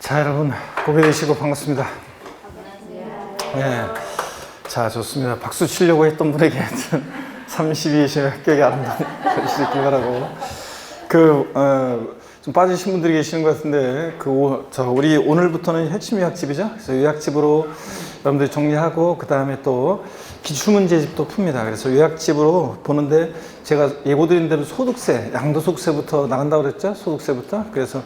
자, 여러분 보게 되시고 반갑습니다. 네, 자 좋습니다. 박수 치려고 했던 분에게 32시 합격이 아름다운 것이 있길 바라고. 좀 빠지신 분들이 계시는 것 같은데 우리 오늘부터는 핵심 요약집이죠. 그래서 요약집으로 여러분들이 정리하고 그 다음에 또 기출문제집도 풉니다. 그래서 요약집으로 보는데 제가 예고드린 대로 소득세, 양도소득세부터 나간다고 그랬죠. 소득세부터. 그래서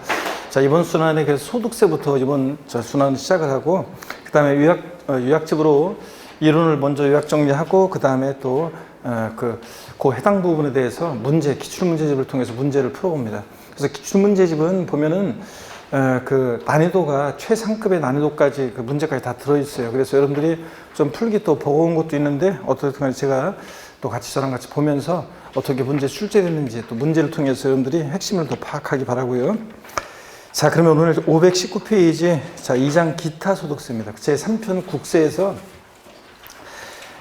자, 이번 순환에 그래서 소득세부터 이번 순환을 시작을 하고, 그 다음에 요약집으로 이론을 먼저 요약 정리하고, 그 다음에 또, 그 해당 부분에 대해서 기출문제집을 통해서 문제를 풀어봅니다. 그래서 기출문제집은 보면은, 난이도가 최상급의 난이도까지 그 문제까지 다 들어있어요. 그래서 여러분들이 좀 풀기 또 버거운 것도 있는데, 어떻든 제가 또 같이 저랑 같이 보면서 어떻게 문제 출제됐는지 또 문제를 통해서 여러분들이 핵심을 더 파악하기 바라고요. 자, 그러면 오늘 519페이지, 자, 2장 기타 소득세입니다. 제3편 국세에서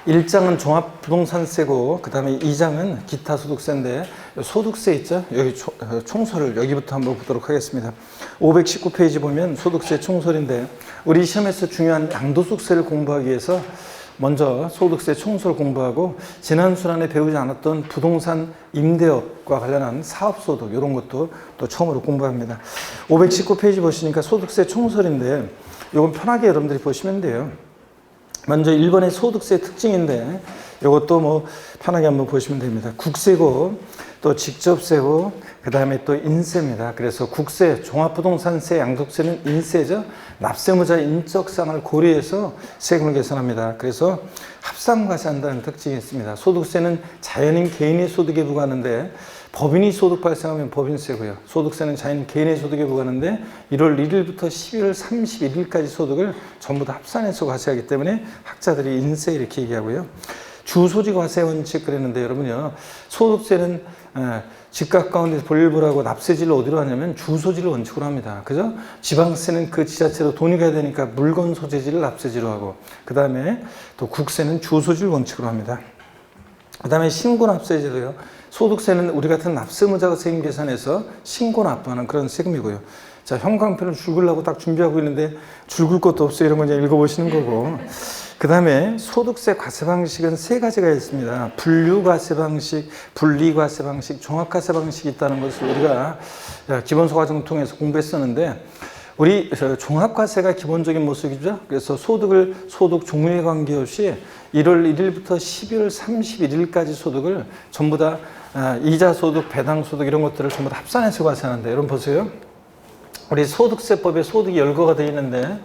1장은 종합부동산세고, 그 다음에 2장은 기타 소득세인데, 소득세 있죠? 여기 총소를 여기부터 한번 보도록 하겠습니다. 519페이지 보면 소득세 총소리인데, 우리 시험에서 중요한 양도소득세를 공부하기 위해서 먼저 소득세 총소를 공부하고, 지난 순환에 배우지 않았던 부동산 임대업과 관련한 사업소득 이런 것도 또 처음으로 공부합니다. 519페이지 보시니까 소득세 총소리인데 이건 편하게 여러분들이 보시면 돼요. 먼저 1번의 소득세 특징인데 이것도 뭐 편하게 한번 보시면 됩니다. 국세고 또 직접세고 그 다음에 또 인세입니다. 그래서 국세, 종합부동산세, 양도세는 인세죠. 납세무자의 인적사항을 고려해서 세금을 계산합니다. 그래서 합산과세한다는 특징이 있습니다. 소득세는 자연인 개인의 소득에 부과하는데 법인이 소득 발생하면 법인세고요. 소득세는 자연인 개인의 소득에 부과하는데 1월 1일부터 12월 31일까지 소득을 전부 다 합산해서 과세하기 때문에 학자들이 인세 이렇게 얘기하고요. 주소지 과세 원칙 그랬는데 여러분요, 소득세는 집값 가운데 분류하고 납세지를 어디로 하냐면 주소지를 원칙으로 합니다. 그죠? 지방세는 그 지자체로 돈이 가야 되니까 물건 소재지를 납세지로 하고, 그 다음에 또 국세는 주소지를 원칙으로 합니다. 그 다음에 신고납세제도요. 소득세는 우리 같은 납세무자가 세금 계산해서 신고납부하는 그런 세금이고요. 자, 형광펜을 줄 긋려고 딱 준비하고 있는데 줄 긋을 것도 없어요. 이런 거 그냥 읽어보시는 거고. 그 다음에 소득세 과세 방식은 세 가지가 있습니다. 분류 과세 방식, 분리 과세 방식, 종합 과세 방식이 있다는 것을 우리가 기본소 과정을 통해서 공부했었는데, 우리 종합과세가 기본적인 모습이죠. 그래서 소득 종류에 관계없이 1월 1일부터 12월 31일까지 소득을 전부 다 이자 소득, 배당 소득 이런 것들을 전부 다 합산해서 과세하는데, 여러분 보세요. 우리 소득세법에 소득이 열거가 되어 있는데,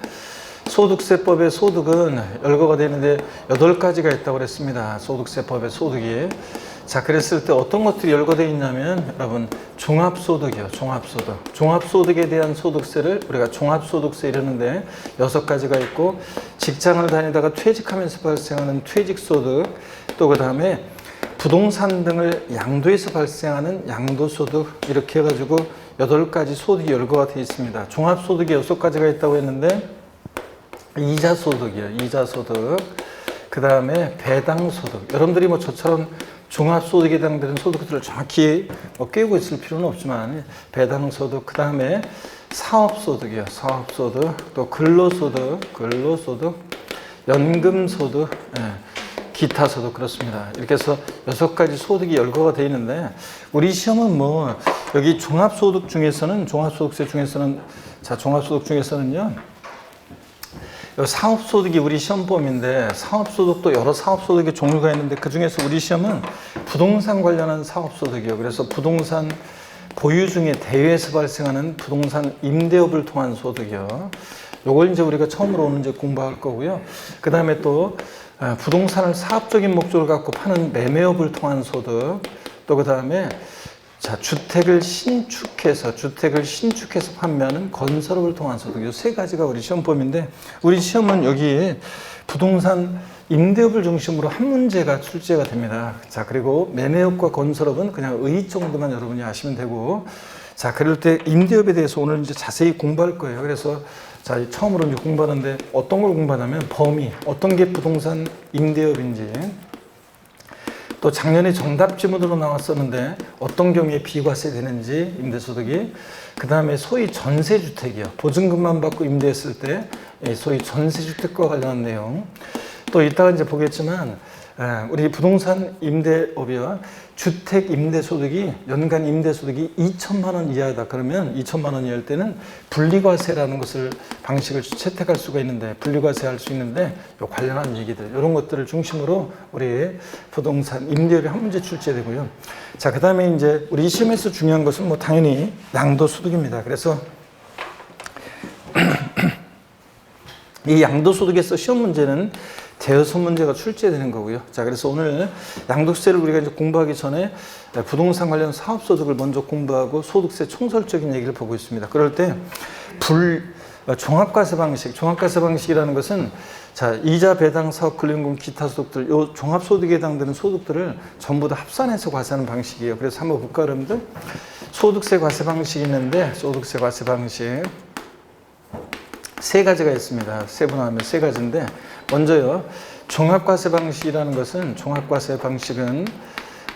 소득세법의 소득은 열거가 되어 있는데 8가지가 있다고 그랬습니다. 소득세법의 소득이. 자, 그랬을 때 어떤 것들이 열거되어 있냐면, 여러분, 종합소득이요. 종합소득. 종합소득에 대한 소득세를 우리가 종합소득세 이러는데 6가지가 있고, 직장을 다니다가 퇴직하면서 발생하는 퇴직소득, 또 그 다음에 부동산 등을 양도해서 발생하는 양도소득, 이렇게 해가지고 8가지 소득이 열거가 되어 있습니다. 종합소득이 6가지가 있다고 했는데, 이자소득이요. 이자소득. 그 다음에 배당소득. 여러분들이 뭐 저처럼 종합소득에 해당되는 소득들을 정확히 꿰고 있을 필요는 없지만, 배당소득, 그 다음에 사업소득이요. 사업소득, 또 근로소득, 연금소득, 기타소득, 그렇습니다. 이렇게 해서 6가지 소득이 열거가 되어 있는데, 우리 시험은 뭐, 여기 종합소득 중에서는, 종합소득세 중에서는, 자, 종합소득 중에서는요, 사업소득이 우리 시험범인데, 사업소득도 여러 사업소득의 종류가 있는데, 그 중에서 우리 시험은 부동산 관련한 사업소득이요. 그래서 부동산 보유 중에 대외에서 발생하는 부동산 임대업을 통한 소득이요. 요걸 이제 우리가 처음으로 오늘 이제 공부할 거고요. 그 다음에 또 부동산을 사업적인 목적을 갖고 파는 매매업을 통한 소득, 또 그 다음에 자, 주택을 신축해서 판매하는 건설업을 통한 소득, 이 3가지가 우리 시험범인데, 우리 시험은 여기 부동산 임대업을 중심으로 한 문제가 출제가 됩니다. 자, 그리고 매매업과 건설업은 그냥 의 정도만 여러분이 아시면 되고, 자, 그럴 때 임대업에 대해서 오늘 이제 자세히 공부할 거예요. 그래서 자, 처음으로 이제 공부하는데 어떤 걸 공부하냐면, 범위, 어떤 게 부동산 임대업인지, 또 작년에 정답 지문으로 나왔었는데 어떤 경우에 비과세 되는지 임대소득이, 그 다음에 소위 전세주택이요. 보증금만 받고 임대했을 때 소위 전세주택과 관련한 내용. 또 이따가 이제 보겠지만 우리 부동산 임대업이요. 주택 임대소득이 연간 임대소득이 2천만 원 이하다. 그러면 2천만 원 이하일 때는 분리과세라는 것을 방식을 채택할 수가 있는데, 분리과세 할 수 있는데 요 관련한 얘기들, 이런 것들을 중심으로 우리 부동산 임대업이 한 문제 출제되고요. 자, 그다음에 이제 우리 시험에서 중요한 것은 뭐 당연히 양도소득입니다. 그래서 이 양도소득에서 시험 문제는 대여섯 문제가 출제되는 거고요. 자, 그래서 오늘 양도세를 우리가 이제 공부하기 전에 부동산 관련 사업소득을 먼저 공부하고 소득세 총설적인 얘기를 보고 있습니다. 그럴 때 종합과세 방식, 종합과세 방식이라는 것은 자, 이자, 배당, 사업, 근로임금, 기타 소득들, 요 종합소득에 해당되는 소득들을 전부 다 합산해서 과세하는 방식이에요. 그래서 한번 볼까, 여러분들? 소득세 과세 방식이 있는데, 소득세 과세 방식 세 가지가 있습니다. 세분화하면 세 가지인데, 먼저요, 종합과세 방식이라는 것은, 종합과세 방식은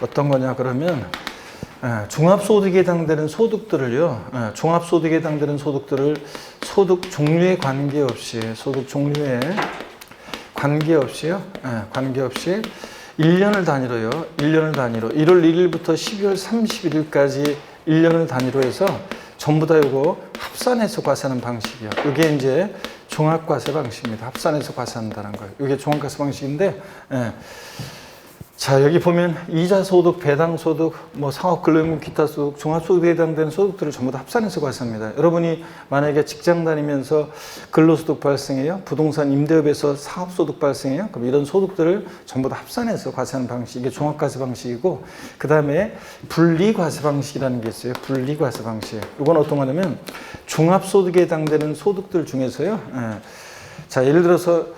어떤 거냐 그러면 종합소득에 해당되는 소득들을요, 종합소득에 해당되는 소득들을 소득 종류에 관계없이, 소득 종류에 관계없이요, 관계없이 1년을 단위로요, 1년을 단위로 1월 1일부터 12월 31일까지 1년을 단위로 해서 전부 다 이거 합산해서 과세하는 방식이요. 이게 이제 종합과세 방식입니다. 합산해서 과세한다는 거예요. 이게 종합과세 방식인데, 자, 여기 보면 이자소득, 배당소득, 뭐 사업, 근로임금, 기타 소득, 종합소득에 해당되는 소득들을 전부 다 합산해서 과세합니다. 여러분이 만약에 직장 다니면서 근로소득 발생해요, 부동산 임대업에서 사업소득 발생해요, 그럼 이런 소득들을 전부 다 합산해서 과세하는 방식, 이게 종합과세 방식이고, 그 다음에 분리과세 방식이라는 게 있어요. 분리과세 방식. 이건 어떤 거냐면 종합소득에 해당되는 소득들 중에서요, 자, 예를 들어서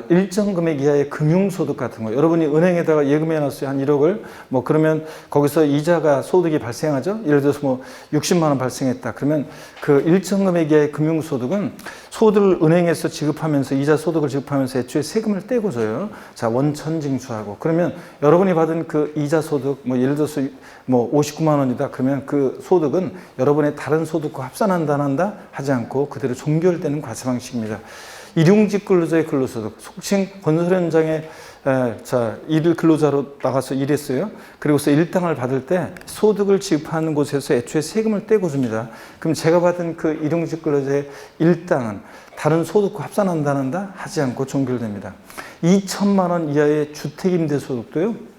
일정 금액 이하의 금융소득 같은 거, 여러분이 은행에다가 예금해 놨어요. 한 1억을. 뭐 그러면 거기서 이자가 소득이 발생하죠. 예를 들어서 뭐 60만 원 발생했다. 그러면 그 일정 금액 이하의 금융소득은 소득을 은행에서 지급하면서, 이자 소득을 지급하면서 애초에 세금을 떼고 줘요. 자, 원천징수하고. 그러면 여러분이 받은 그 이자 소득, 뭐 예를 들어서 뭐 59만 원이다. 그러면 그 소득은 여러분의 다른 소득과 합산한다, 안 한다 하지 않고 그대로 종결되는 과세 방식입니다. 일용직 근로자의 근로소득, 속칭 건설 현장에 자, 일 근로자로 나가서 일했어요. 그리고서 일당을 받을 때 소득을 지급하는 곳에서 애초에 세금을 떼고 줍니다. 그럼 제가 받은 그 일용직 근로자의 일당은 다른 소득과 합산한다, 안 한다 하지 않고 종결됩니다. 2천만 원 이하의 주택임대소득도요,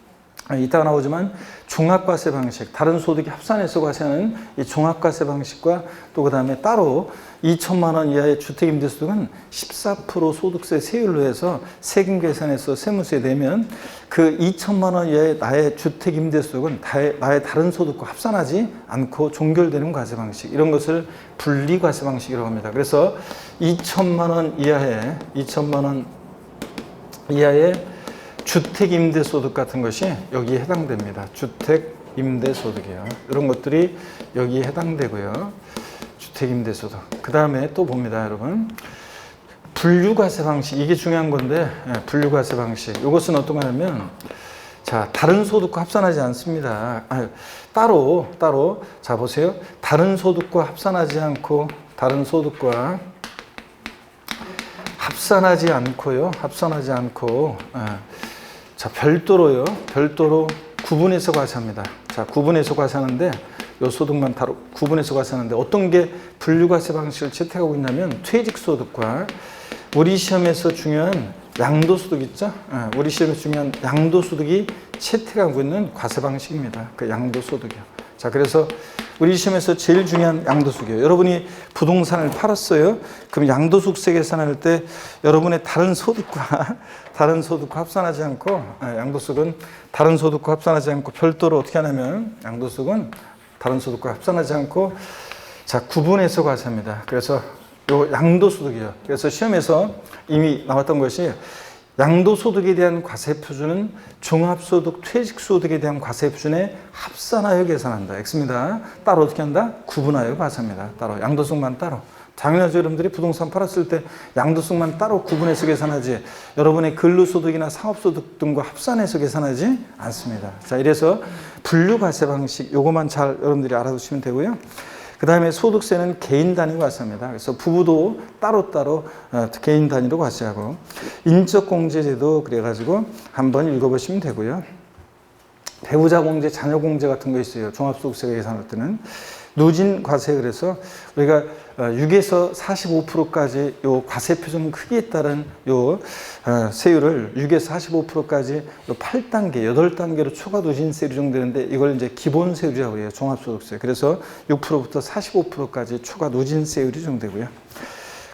이따가 나오지만 종합과세 방식, 다른 소득이 합산해서 과세하는 이 종합과세 방식과, 또 그 다음에 따로 2천만 원 이하의 주택임대소득은 14% 소득세 세율로 해서 세금 계산해서 세무서에 내면 그 2천만 원 이하의 나의 주택임대소득은 나의 다른 소득과 합산하지 않고 종결되는 과세 방식, 이런 것을 분리과세 방식이라고 합니다. 그래서 2천만 원 이하의 주택임대소득 같은 것이 여기에 해당됩니다. 주택임대소득이요. 이런 것들이 여기에 해당되고요. 주택임대소득. 그 다음에 또 봅니다, 여러분. 분류과세 방식. 이게 중요한 건데, 분류과세 방식. 이것은 어떤 거냐면, 자, 다른 소득과 합산하지 않습니다. 따로. 자, 보세요. 다른 소득과 합산하지 않고, 다른 소득과 합산하지 않고, 자, 별도로 구분해서 과세합니다. 자, 구분해서 과세하는데, 요 소득만 따로 구분해서 과세하는데, 어떤 게 분류과세 방식을 채택하고 있냐면, 퇴직소득과 우리 시험에서 중요한 양도소득 있죠? 우리 시험에서 중요한 양도소득이 채택하고 있는 과세 방식입니다. 그 양도소득이요. 자, 그래서 우리 시험에서 제일 중요한 양도소득이에요. 여러분이 부동산을 팔았어요. 그럼 양도소득세 계산할 때 여러분의 다른 소득과 합산하지 않고, 양도소득은 다른 소득과 합산하지 않고 별도로 어떻게 하냐면, 양도소득은 다른 소득과 합산하지 않고, 자, 구분해서 과세합니다. 그래서 요 양도소득이요. 그래서 시험에서 이미 나왔던 것이 양도소득에 대한 과세표준은 종합소득, 퇴직소득에 대한 과세표준에 합산하여 계산한다. X입니다. 따로 어떻게 한다? 구분하여 과세합니다. 따로. 양도소득만 따로. 당연하죠. 여러분들이 부동산 팔았을 때 양도소득만 따로 구분해서 계산하지 여러분의 근로소득이나 사업소득 등과 합산해서 계산하지 않습니다. 자, 이래서 분류과세 방식 요거만 잘 여러분들이 알아두시면 되고요. 그 다음에 소득세는 개인 단위 과세합니다. 그래서 부부도 따로따로 개인 단위로 과세하고 인적공제제도 그래가지고 한번 읽어보시면 되고요. 배우자 공제, 자녀 공제 같은 거 있어요. 종합소득세가 계산할 때는. 누진 과세 그래서 우리가 6에서 45%까지 요 과세 표준 크기에 따른 요 세율을 6에서 45%까지 요 8단계, 8단계로 초과 누진세율이 정되는데 이걸 이제 기본 세율이라고 해요. 종합소득세. 그래서 6%부터 45%까지 초과 누진세율이 정되고요.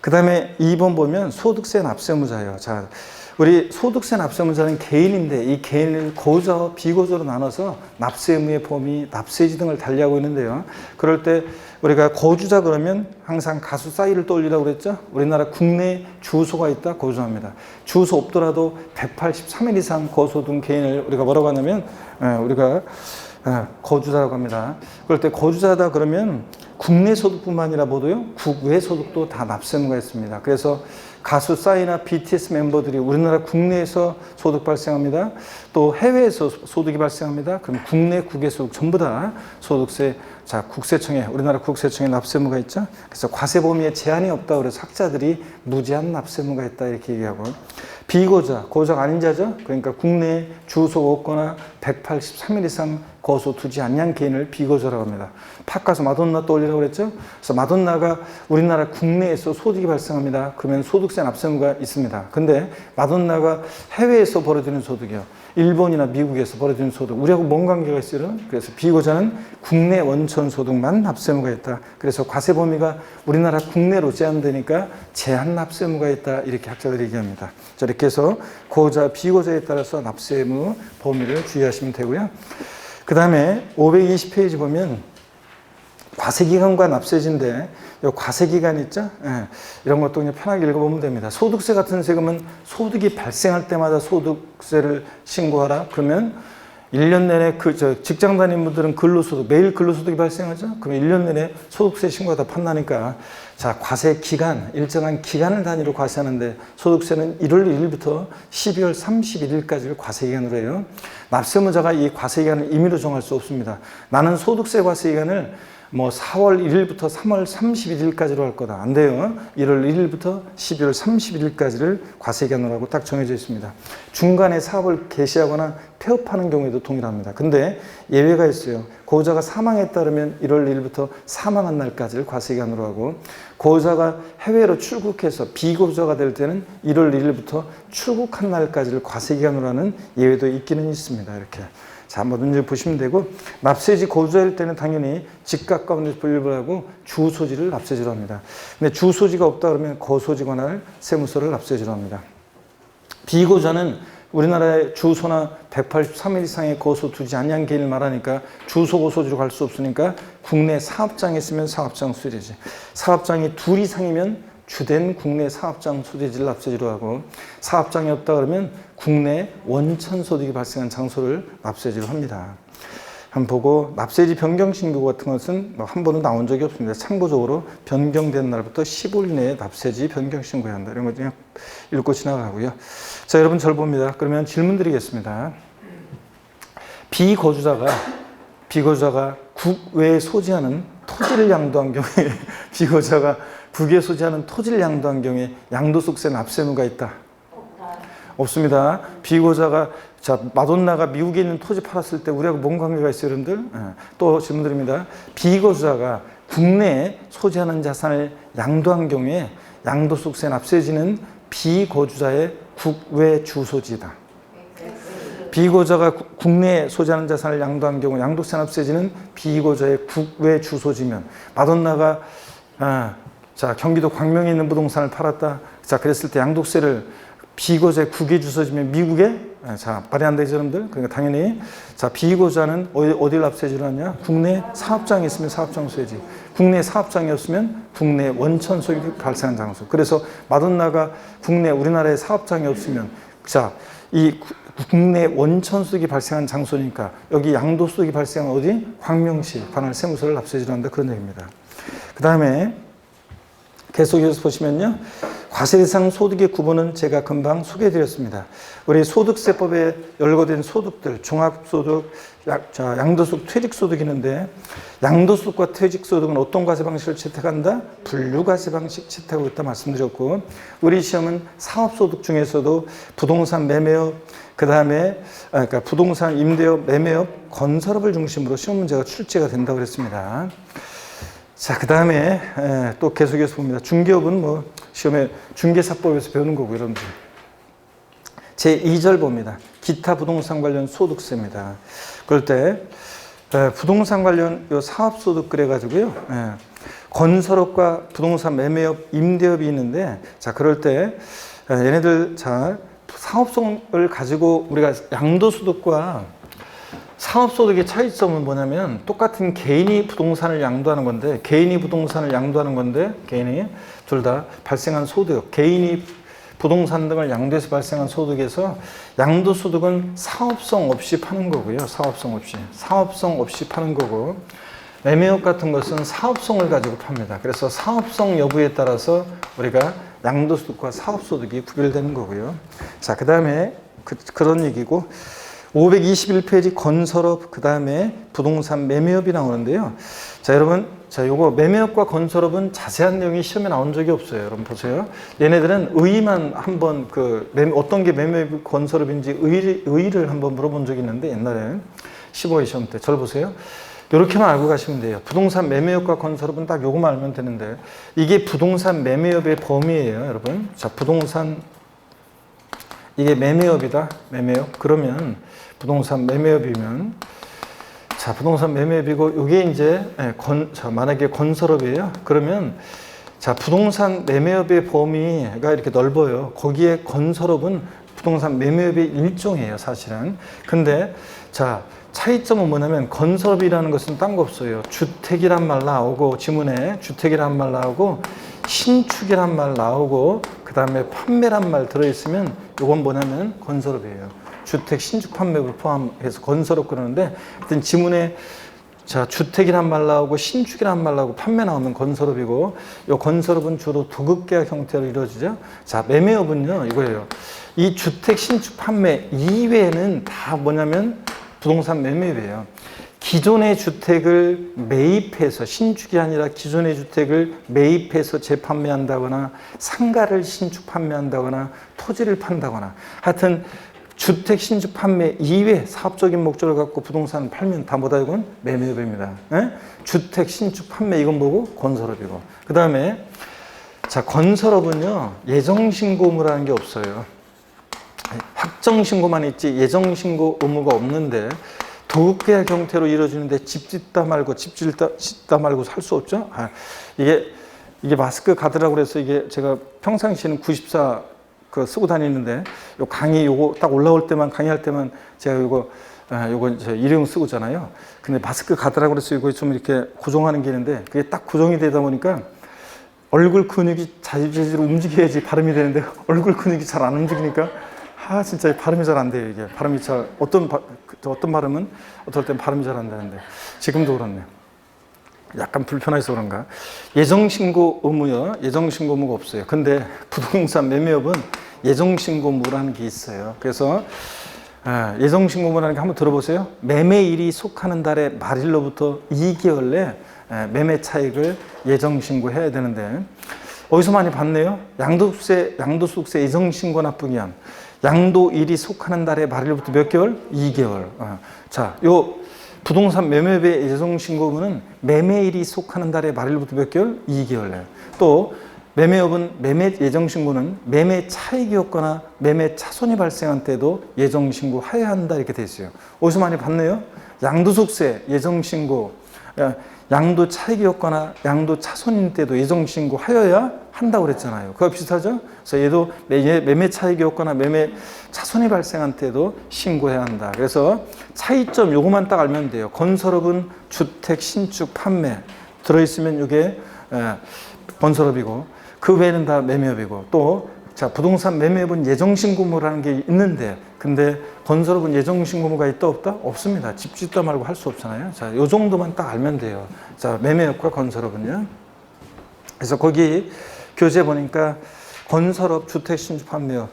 그 다음에 2번 보면 소득세 납세무자예요. 자, 우리 소득세 납세무자는 개인인데 이 개인을 거주자와 비거주로 나눠서 납세 의무의 범위, 납세지 등을 달리하고 있는데요. 그럴 때 우리가 거주자 그러면 항상 가수 싸이를 떠올리라고 그랬죠. 우리나라 국내 주소가 있다 거주합니다. 주소 없더라도 183일 이상 거소둔 개인을 우리가 뭐라고 하냐면 우리가 거주자라고 합니다. 그럴 때 거주자다 그러면 국내 소득뿐만 아니라 뭐도요? 국외 소득도 다 납세무가 있습니다. 그래서 가수 싸이나 BTS 멤버들이 우리나라 국내에서 소득 발생합니다. 또 해외에서 소득이 발생합니다. 그럼 국내, 국외 소득 전부 다 소득세, 자, 국세청에, 우리나라 국세청에 납세무가 있죠. 그래서 과세 범위에 제한이 없다 그래서 학자들이 무제한 납세무가 있다 이렇게 얘기하고 비거주자, 거주자가 아닌 자죠. 그러니까 국내에 주소가 없거나 183일 이상 거소 두지 않는 개인을 비거주자라고 합니다. 팝 가수 마돈나 떠올리라고 그랬죠. 그래서 마돈나가 우리나라 국내에서 소득이 발생합니다. 그러면 소득세 납세무가 있습니다. 근데 마돈나가 해외에서 벌어들이는 소득이요. 일본이나 미국에서 벌어들이는 소득. 우리하고 뭔 관계가 있어요? 그래서 비거주자는 국내 원천 소득만 납세무가 있다. 그래서 과세 범위가 우리나라 국내로 제한되니까 제한 납세무가 있다. 이렇게 학자들이 얘기합니다. 자, 이렇게 해서 거주자, 비거주자에 따라서 납세무 범위를 주의하시면 되고요. 그 다음에 520페이지 보면 과세기간과 납세지인데 이 과세기간 있죠? 예, 이런 것도 그냥 편하게 읽어보면 됩니다. 소득세 같은 세금은 소득이 발생할 때마다 소득세를 신고하라. 그러면 1년 내내 직장 다니는 분들은 근로소득, 매일 근로소득이 발생하죠? 그러면 1년 내내 소득세 신고하다 판나니까 자, 과세 기간, 일정한 기간을 단위로 과세하는데 소득세는 1월 1일부터 12월 31일까지를 과세기간으로 해요. 납세무자가 이 과세기간을 임의로 정할 수 없습니다. 나는 소득세 과세기간을 뭐 4월 1일부터 3월 31일까지로 할 거다. 안 돼요. 1월 1일부터 12월 31일까지를 과세기간으로 하고 딱 정해져 있습니다. 중간에 사업을 개시하거나 폐업하는 경우에도 동일합니다. 근데 예외가 있어요. 거주자가 사망했다 그러면 1월 1일부터 사망한 날까지를 과세기간으로 하고 거주자가 해외로 출국해서 비거주자가 될 때는 1월 1일부터 출국한 날까지를 과세기간으로 하는 예외도 있기는 있습니다. 이렇게. 자, 뭐든지 보시면 되고 납세지 거주자일 때는 당연히 집값 가운데 분류를 하고 주소지를 납세지로 합니다. 근데 주소지가 없다 그러면 거소지 관할 세무서를 납세지로 합니다. 비거주자는 우리나라의 주소나 183일 이상의 거소 두지 않는 개인을 말하니까 주소 거소지로 갈 수 없으니까 국내 사업장에 있으면 사업장 수리지. 사업장이 둘 이상이면 주된 국내 사업장 소재지를 납세지로 하고 사업장이 없다 그러면 국내 원천 소득이 발생한 장소를 납세지로 합니다. 한번 보고 납세지 변경 신고 같은 것은 한 번도 나온 적이 없습니다. 참고적으로 변경된 날부터 15일 내에 납세지 변경 신고해야 한다. 이런 거 그냥 읽고 지나가고요. 자, 여러분 절 봅니다. 그러면 질문 드리겠습니다. 비거주자가 국외에 소지하는 토지를 양도한 경우에 비거주자가 국외에 소지하는 토지를 양도한 경우에 양도소득세 납세무가 있다. 없습니다. 비거주자가 자, 마돈나가 미국에 있는 토지 팔았을 때 우리하고 뭔 관계가 있어요, 여러분들? 또 질문 드립니다. 비거주자가 국내에 소지하는 자산을 양도한 경우에 양도소득세 납세지는 비거주자의 국외 주소지다. 비거주자가 국내에 소지하는 자산을 양도한 경우 양도세 납세지는 비거주자의 국외 주소지면 마돈나가 자, 경기도 광명에 있는 부동산을 팔았다. 자, 그랬을 때 양도세를 비거주자의 국외 주소지면 미국에 자, 말이 안 되죠, 여러분들? 그러니까 당연히 자, 비거주자는 어디를 납세지로 하냐? 국내 사업장이 있으면 사업장 소유지. 국내 사업장이 없으면 국내 원천 소득이 발생한 장소. 그래서 마돈나가 국내 우리나라에 사업장이 없으면 자, 이 국내 원천 소득이 발생한 장소니까 여기 양도소득이 발생한 어디? 광명시 관할 세무서를 납세지한다 그런 얘기입니다. 그 다음에 계속해서 보시면요. 과세대상 소득의 구분은 제가 금방 소개해드렸습니다. 우리 소득세법에 열거된 소득들, 종합소득, 양도소득, 퇴직소득이 있는데 양도소득과 퇴직소득은 어떤 과세 방식을 채택한다? 분류과세 방식 채택하고 있다 말씀드렸고 우리 시험은 사업소득 중에서도 부동산 매매업, 그 다음에 그러니까 부동산 임대업, 매매업, 건설업을 중심으로 시험 문제가 출제가 된다고 그랬습니다. 자, 그 다음에 또 계속해서 봅니다. 중개업은 뭐 시험에 중개사법에서 배우는 거고 여러분들. 제 2절 봅니다. 기타 부동산 관련 소득세입니다. 그럴 때 부동산 관련 요 사업소득 그래가지고요. 건설업과 부동산 매매업, 임대업이 있는데 자 그럴 때 얘네들 자 사업성을 가지고 우리가 양도소득과 사업소득의 차이점은 뭐냐면 똑같은 개인이 부동산을 양도하는 건데 개인이 둘 다 발생한 소득, 개인이 부동산 등을 양도해서 발생한 소득에서 양도소득은 사업성 없이 파는 거고요. 사업성 없이 파는 거고 매매업 같은 것은 사업성을 가지고 팝니다. 그래서 사업성 여부에 따라서 우리가 양도소득과 사업소득이 구별되는 거고요. 자, 그 다음에 그런 얘기고 521페이지 건설업, 그 다음에 부동산 매매업이 나오는데요. 자, 여러분, 자, 요거 매매업과 건설업은 자세한 내용이 시험에 나온 적이 없어요. 여러분 보세요. 얘네들은 의의만 한번 어떤 게 매매업, 건설업인지 의의를 한번 물어본 적이 있는데 옛날에 15회 시험 때. 저를 보세요. 이렇게만 알고 가시면 돼요. 부동산 매매업과 건설업은 딱 요거만 알면 되는데 이게 부동산 매매업의 범위예요, 여러분. 자, 부동산 이게 매매업이다. 매매업. 그러면 부동산 매매업이면 자, 부동산 매매업이고 요게 이제 만약에 건설업이에요. 그러면 자, 부동산 매매업의 범위가 이렇게 넓어요. 거기에 건설업은 부동산 매매업의 일종이에요, 사실은. 근데 자, 차이점은 뭐냐면 건설업이라는 것은 딴 거 없어요. 주택이란 말 나오고 지문에 주택이란 말 나오고 신축이란 말 나오고 그 다음에 판매란 말 들어있으면 이건 뭐냐면 건설업이에요. 주택 신축 판매를 포함해서 건설업 그러는데 하여튼 지문에 자 주택이란 말 나오고 신축이란 말 나오고 판매 나오면 건설업이고 이 건설업은 주로 도급계약 형태로 이루어지죠. 자 매매업은요 이거예요. 이 주택 신축 판매 이외에는 다 뭐냐면 부동산 매매업이에요. 기존의 주택을 매입해서 신축이 아니라 기존의 주택을 매입해서 재판매한다거나 상가를 신축 판매한다거나 토지를 판다거나 하여튼 주택 신축 판매 이외 사업적인 목적을 갖고 부동산을 팔면 다 뭐다 이건 매매업입니다. 에? 주택 신축 판매 이건 뭐고 건설업이고 그 다음에 자 건설업은요 예정신고 의무라는 게 없어요. 확정신고만 있지 예정신고 의무가 없는데 도급계약 형태로 이루어지는데 집 짓다 말고 짓다 말고 살 수 없죠. 이게 마스크 가드라고 그래서 이게 제가 평상시에는 94 쓰고 다니는데 요 강의 요거 딱 올라올 때만 강의할 때만 제가 요거 저 일회용 쓰고 잖아요. 근데 마스크 가드라고 그래서 이거 좀 이렇게 고정하는 게 있는데 그게 딱 고정이 되다 보니까 얼굴 근육이 자유자재로 움직여야지 발음이 되는데 얼굴 근육이 잘 안 움직이니까 진짜 발음이 잘 안 돼요. 이게 발음이 잘 어떤 발음은 어떨 땐 발음이 잘 안 되는데 지금도 그렇네요. 약간 불편해서 그런가. 예정신고 의무요. 예정신고 의무가 없어요. 근데 부동산 매매업은 예정신고무라는 게 있어요. 그래서 예정신고무라는 게 한번 들어보세요. 매매일이 속하는 달의 말일로부터 2개월 내 매매 차익을 예정신고해야 되는데 어디서 많이 봤네요. 양도소득세 예정신고 납부기한 양도일이 속하는 달의 말일부터 몇 개월? 2개월. 자, 요 부동산 매매업의 예정신고문은 매매일이 속하는 달의 말일부터 몇 개월? 2개월 내. 또 매매업은 매매 예정신고는 매매 차익이었거나 매매 차손이 발생한 때도 예정신고해야 한다 이렇게 돼 있어요. 어디서 많이 봤네요. 양도소득세 예정신고 양도 차익이었거나 양도 차손인 때도 예정신고하여야 한다고 그랬잖아요. 그거 비슷하죠? 그래서 얘도 매매 차익이었거나 매매 차손이 발생한 때도 신고해야 한다. 그래서 차이점 요거만 딱 알면 돼요. 건설업은 주택 신축 판매 들어있으면 이게 건설업이고 그 외에는 다 매매업이고 또 자, 부동산 매매업은 예정신고무라는 게 있는데, 근데 건설업은 예정신고무가 있다 없다? 없습니다. 집 짓다 말고 할 수 없잖아요. 자, 요 정도만 딱 알면 돼요. 자, 매매업과 건설업은요. 그래서 거기 교재 보니까 건설업, 주택 신축 판매업,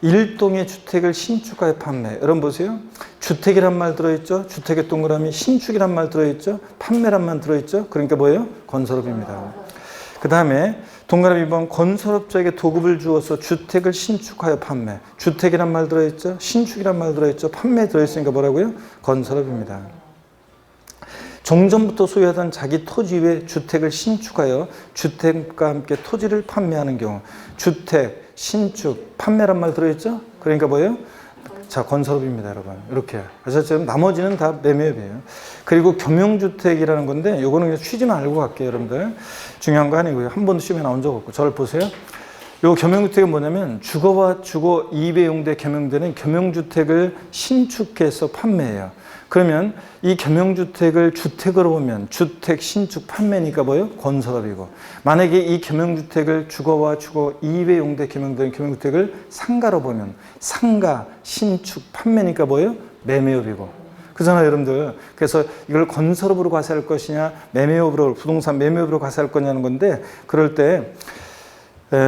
일동의 주택을 신축하여 판매. 여러분 보세요. 주택이란 말 들어있죠. 주택의 동그라미, 신축이란 말 들어있죠. 판매란 말 들어있죠. 그러니까 뭐예요? 건설업입니다. 그 다음에 동그라미 2번, 건설업자에게 도급을 주어서 주택을 신축하여 판매. 주택이란 말 들어있죠. 신축이란 말 들어있죠. 판매 들어있으니까 뭐라고요? 건설업입니다. 종전부터 소유하던 자기 토지 위에 주택을 신축하여 주택과 함께 토지를 판매하는 경우. 주택, 신축, 판매란 말 들어있죠? 그러니까 뭐예요? 자, 건설업입니다, 여러분. 이렇게. 그래서 나머지는 다 매매업이에요. 그리고 겸용주택이라는 건데, 요거는 그냥 취지만 알고 갈게요, 여러분들. 중요한 거 아니고요. 한 번도 시험에 나온 적 없고. 저를 보세요. 요 겸용주택은 뭐냐면, 주거와 주거 2배용돼 겸용되는 겸용주택을 신축해서 판매해요. 그러면 이 겸용주택을 주택으로 보면 주택, 신축, 판매니까 뭐예요? 건설업이고, 만약에 이 겸용주택을 주거와 주거 2배용돼 겸용되는 겸용주택을 상가로 보면 상가, 신축, 판매니까 뭐예요? 매매업이고. 그잖아요, 여러분들. 그래서 이걸 건설업으로 과세할 것이냐, 매매업으로, 부동산 매매업으로 과세할 거냐는 건데, 그럴 때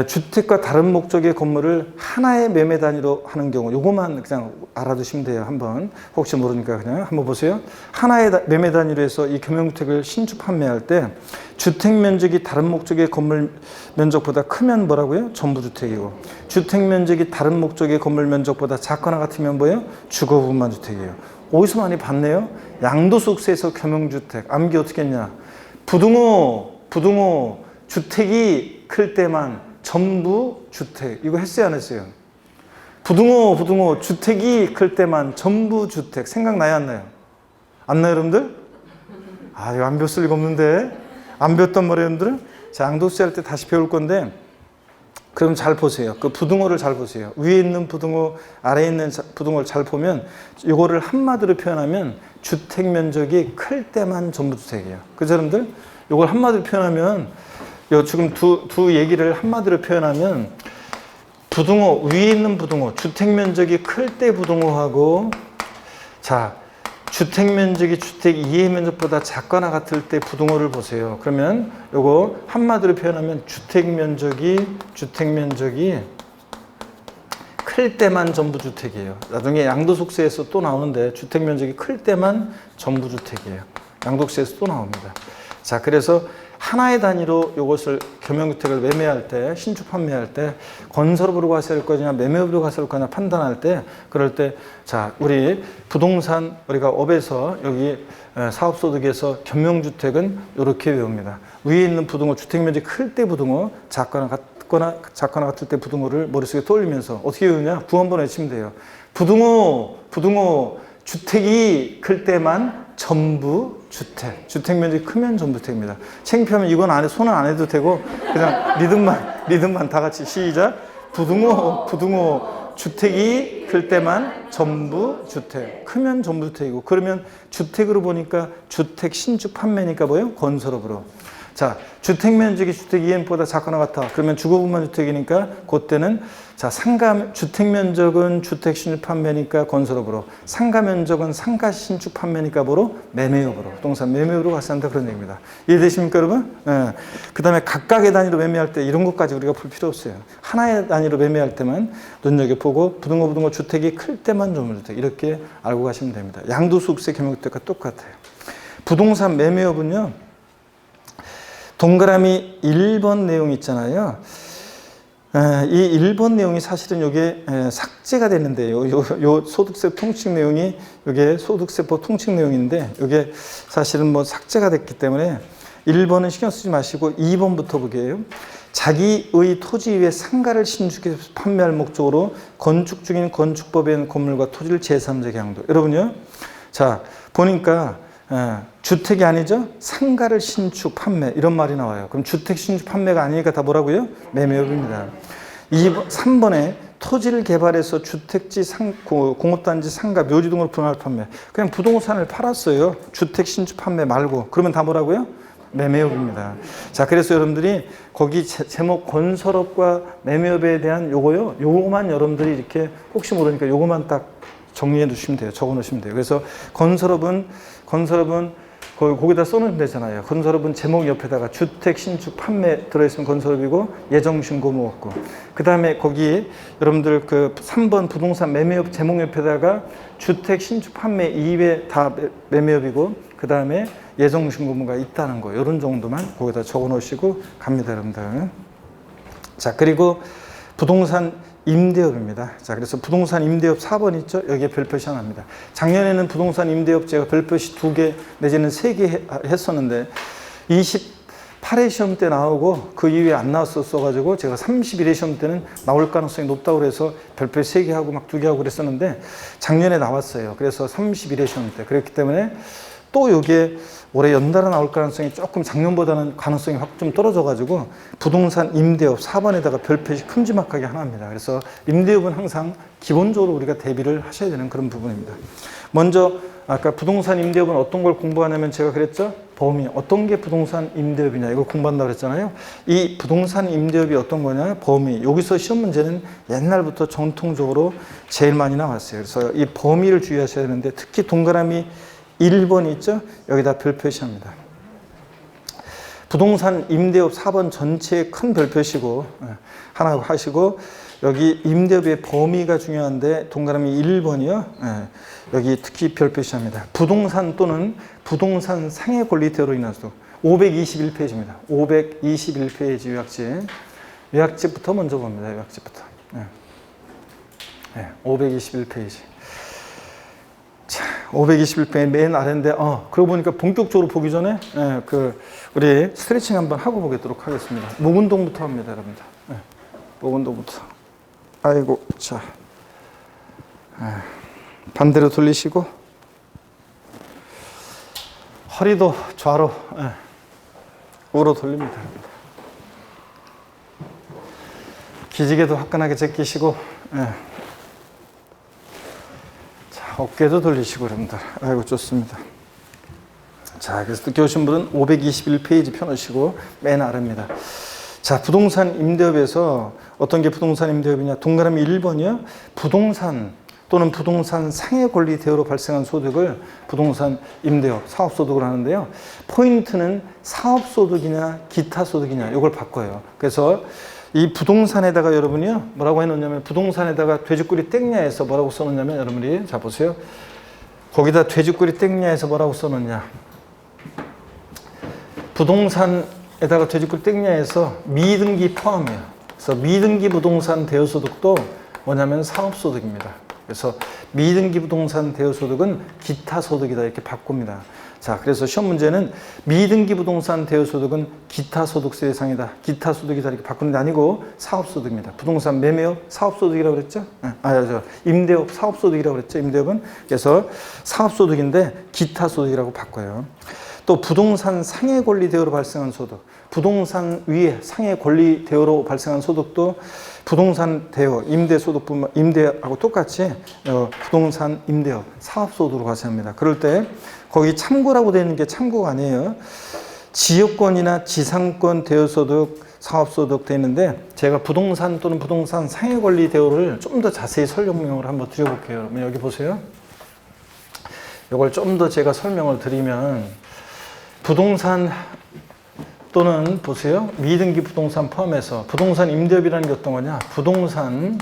주택과 다른 목적의 건물을 하나의 매매 단위로 하는 경우, 요것만 그냥 알아두시면 돼요. 한번 혹시 모르니까 그냥 한번 보세요. 하나의 매매 단위로 해서 이 겸용주택을 신축 판매할 때 주택 면적이 다른 목적의 건물 면적보다 크면 뭐라고요? 전부주택이고, 주택 면적이 다른 목적의 건물 면적보다 작거나 같으면 뭐예요? 주거부분만 주택이에요. 어디서 많이 봤네요. 양도소득세에서 겸용주택, 암기 어떻게 했냐? 부등호 주택이 클 때만 전부 주택. 이거 했어요, 안 했어요? 부등호 주택이 클 때만 전부 주택. 생각나요, 안 나요? 안 나요, 여러분들? 아, 이거 안 배웠을 리가 없는데. 안 배웠단 말이에요, 여러분들? 자, 양도세 할 때 다시 배울 건데, 그럼 잘 보세요. 그 부등호를 잘 보세요. 위에 있는 부등호, 아래에 있는 부등호를 잘 보면, 이거를 한마디로 표현하면 주택 면적이 클 때만 전부 주택이에요. 그죠, 여러분들? 이걸 한마디로 표현하면, 지금 두 얘기를 한마디로 표현하면, 부등호, 위에 있는 부등호, 주택 면적이 클 때 부등호하고, 자, 주택 면적이 주택 이해 면적보다 작거나 같을 때 부등호를 보세요. 그러면 요거 한마디로 표현하면 주택 면적이 클 때만 전부 주택이에요. 나중에 양도소득세에서 또 나오는데 주택 면적이 클 때만 전부 주택이에요. 양도세에서 또 나옵니다. 자, 그래서 하나의 단위로 이것을 겸용주택을 매매할 때, 신축 판매할 때 건설업으로 과세할 거냐 매매업으로 과세할 거냐 판단할 때, 그럴 때 자, 우리 부동산 우리가 업에서 여기 사업소득에서 겸용주택은 이렇게 외웁니다. 위에 있는 부등호, 주택면적이 클 때 부등호, 작거나 같을 때 부등호를 머릿속에 떠올리면서 어떻게 외우냐? 구원번 외치면 돼요. 부등호 주택이 클 때만 전부 주택. 주택 면적이 크면 전부 주택입니다. 창피하면 이건 손은 안 해도 되고 그냥 리듬만 다 같이 시작. 부등호 주택이 클 때만 전부 주택. 크면 전부 주택이고, 그러면 주택으로 보니까 주택 신축 판매니까 뭐예요? 건설업으로. 자, 주택 면적이 주택 이행보다 작거나 같아. 그러면 주거부만 주택이니까 그때는 자, 주택 면적은 주택 신축 판매니까 건설업으로, 상가 면적은 상가 신축 판매니까 뭐로? 매매업으로. 부동산 매매업으로 과세한다, 그런 얘기입니다. 이해되십니까, 여러분? 네. 그다음에 각각의 단위로 매매할 때 이런 것까지 우리가 볼 필요 없어요. 하나의 단위로 매매할 때만 눈여겨보고 부등호 주택이 클 때만 전부주택, 이렇게 알고 가시면 됩니다. 양도소득세 겸용주택과 똑같아요. 부동산 매매업은요, 동그라미 1번 내용 있잖아요. 이 1번 내용이 사실은 이게 삭제가 됐는데, 요 소득세 통칙 내용이 이게 소득세법 통칙 내용인데, 이게 사실은 뭐 삭제가 됐기 때문에 1번은 신경 쓰지 마시고 2번부터 보게요. 자기의 토지 위에 상가를 신축해서 판매할 목적으로 건축 중인 건축법에 있는 건물과 토지를 제3자 양도. 여러분요, 자 보니까 주택이 아니죠? 상가를 신축, 판매, 이런 말이 나와요. 그럼 주택 신축, 판매가 아니니까 다 뭐라고요? 매매업입니다. 3번에 토지를 개발해서 주택지, 공업단지, 상가, 묘지 등으로 분할 판매. 그냥 부동산을 팔았어요. 주택 신축, 판매 말고. 그러면 다 뭐라고요? 매매업입니다. 자, 그래서 여러분들이 거기 제목 건설업과 매매업에 대한 요거만 여러분들이 이렇게 혹시 모르니까 요거만 딱 정리해 두시면 돼요. 적어 놓으시면 돼요. 그래서 건설업은 거기다 써놓으면 되잖아요. 건설업은 제목 옆에다가 주택, 신축, 판매 들어있으면 건설업이고 예정신고 무엇고. 그 다음에 거기 여러분들 그 3번 부동산 매매업 제목 옆에다가 주택, 신축, 판매 이외 다 매매업이고 그 다음에 예정신고무가 있다는 거. 이런 정도만 거기다 적어 놓으시고 갑니다, 여러분들. 자, 그리고 부동산 임대업입니다. 자, 그래서 부동산 임대업 4번 있죠? 여기에 별표시 하나 합니다. 작년에는 부동산 임대업 제가 별표시 2개 내지는 3개 했었는데 28회 시험 때 나오고 그 이후에 안 나왔었어 가지고 제가 31회 시험 때는 나올 가능성이 높다고 그래서 별표시 3개 하고 막 2개 하고 그랬었는데 작년에 나왔어요. 그래서 31회 시험 때. 그렇기 때문에 또 이게 올해 연달아 나올 가능성이 조금 작년보다는 가능성이 확 좀 떨어져가지고 부동산 임대업 4번에다가 별표시 큼지막하게 하나 합니다. 그래서 임대업은 항상 기본적으로 우리가 대비를 하셔야 되는 그런 부분입니다. 먼저 아까 부동산 임대업은 어떤 걸 공부하냐면 제가 그랬죠? 범위. 어떤 게 부동산 임대업이냐 이걸 공부한다고 그랬잖아요. 이 부동산 임대업이 어떤 거냐? 범위. 여기서 시험 문제는 옛날부터 전통적으로 제일 많이 나왔어요. 그래서 이 범위를 주의하셔야 되는데 특히 동그라미 1번 있죠? 여기다 별 표시합니다. 부동산 임대업 4번 전체에 큰 별 표시고 하나 하시고 여기 임대업의 범위가 중요한데 동그라미 1번이요. 여기 특히 별 표시합니다. 부동산 또는 부동산 상해 권리대로 인한 소득 521페이지입니다. 521페이지 요약집. 요약집부터 먼저 봅니다. 요약집부터. 521페이지. 자, 521페이지 맨 아래인데, 그러고 보니까 본격적으로 보기 전에, 우리 스트레칭 한번 하고 보도록 하겠습니다. 목 운동부터 합니다, 여러분들. 목 운동부터. 아이고, 자. 반대로 돌리시고, 허리도 좌로, 우로 돌립니다, 여러분들. 기지개도 화끈하게 제끼시고, 어깨도 돌리시고 여러분들. 아이고 좋습니다. 자, 그래서 늦게 오신 분은 521페이지 펴놓으시고 맨 아래입니다. 자, 부동산 임대업에서 어떤 게 부동산 임대업이냐? 동그라미 1번이요. 부동산 또는 부동산 상해 권리 대여로 발생한 소득을 부동산 임대업, 사업소득을 하는데요. 포인트는 사업소득이냐 기타 소득이냐 이걸 바꿔요. 그래서 이 부동산에다가 여러분이요 뭐라고 해놓냐면 부동산에다가 돼지꼬리 땡냐에서 뭐라고 써놓냐면 여러분이 자 보세요. 거기다 돼지꼬리 땡냐에서 뭐라고 써놓냐. 부동산에다가 돼지꼬리 땡냐에서 미등기 포함이에요. 그래서 미등기 부동산 대여소득도 뭐냐면 사업소득입니다. 그래서 미등기 부동산 대여소득은 기타 소득이다 이렇게 바꿉니다. 자, 그래서 시험 문제는 미등기 부동산 대여소득은 기타 소득세 대상이다. 기타 소득이다 이렇게 바꾸는 게 아니고 사업소득입니다. 부동산 매매업 사업소득이라고 그랬죠? 임대업 사업소득이라고 그랬죠? 임대업은. 그래서 사업소득인데 기타 소득이라고 바꿔요. 또 부동산 상해 권리 대여로 발생한 소득. 부동산 위에 상해 권리 대여로 발생한 소득도 부동산 대여, 임대 소득뿐만 임대하고 똑같이 부동산 임대업, 사업소득으로 과세합니다. 그럴 때 거기 참고라고 되어 있는 게 참고가 아니에요. 지역권이나 지상권 대여소득, 사업소득 되어 있는데 제가 부동산 또는 부동산 상해 권리 대여를 좀 더 자세히 설명을 한번 드려볼게요. 그러면 여기 보세요. 이걸 좀 더 제가 설명을 드리면 부동산 또는 보세요. 미등기 부동산 포함해서 부동산 임대업이라는 게 어떤 거냐? 부동산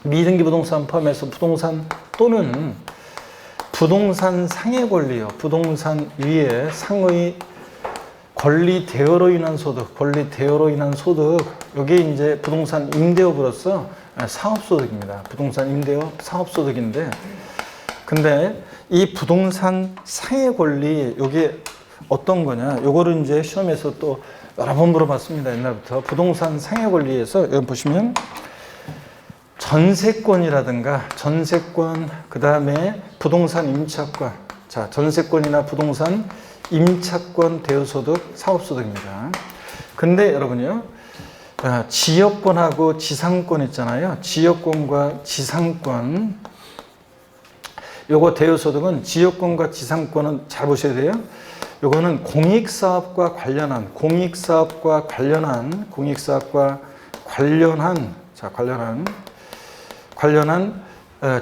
미등기 부동산 포함해서 부동산 또는 부동산 상해 권리요. 부동산 위에 상의 권리 대여로 인한 소득, 권리 대여로 인한 소득. 이게 이제 부동산 임대업으로서 사업소득입니다. 부동산 임대업 사업소득인데, 근데 이 부동산 상해 권리 이게 어떤 거냐? 요거를 이제 시험에서 또 여러 번 물어봤습니다. 옛날부터. 부동산 상해 권리에서 여기 보시면 전세권이라든가 전세권, 그 다음에 부동산 임차권. 자, 전세권이나 부동산 임차권 대여소득, 사업소득입니다. 근데 여러분요, 지역권하고 지상권 있잖아요. 지역권과 지상권. 요거 대여소득은 지역권과 지상권은 잘 보셔야 돼요. 요거는 공익사업과 관련한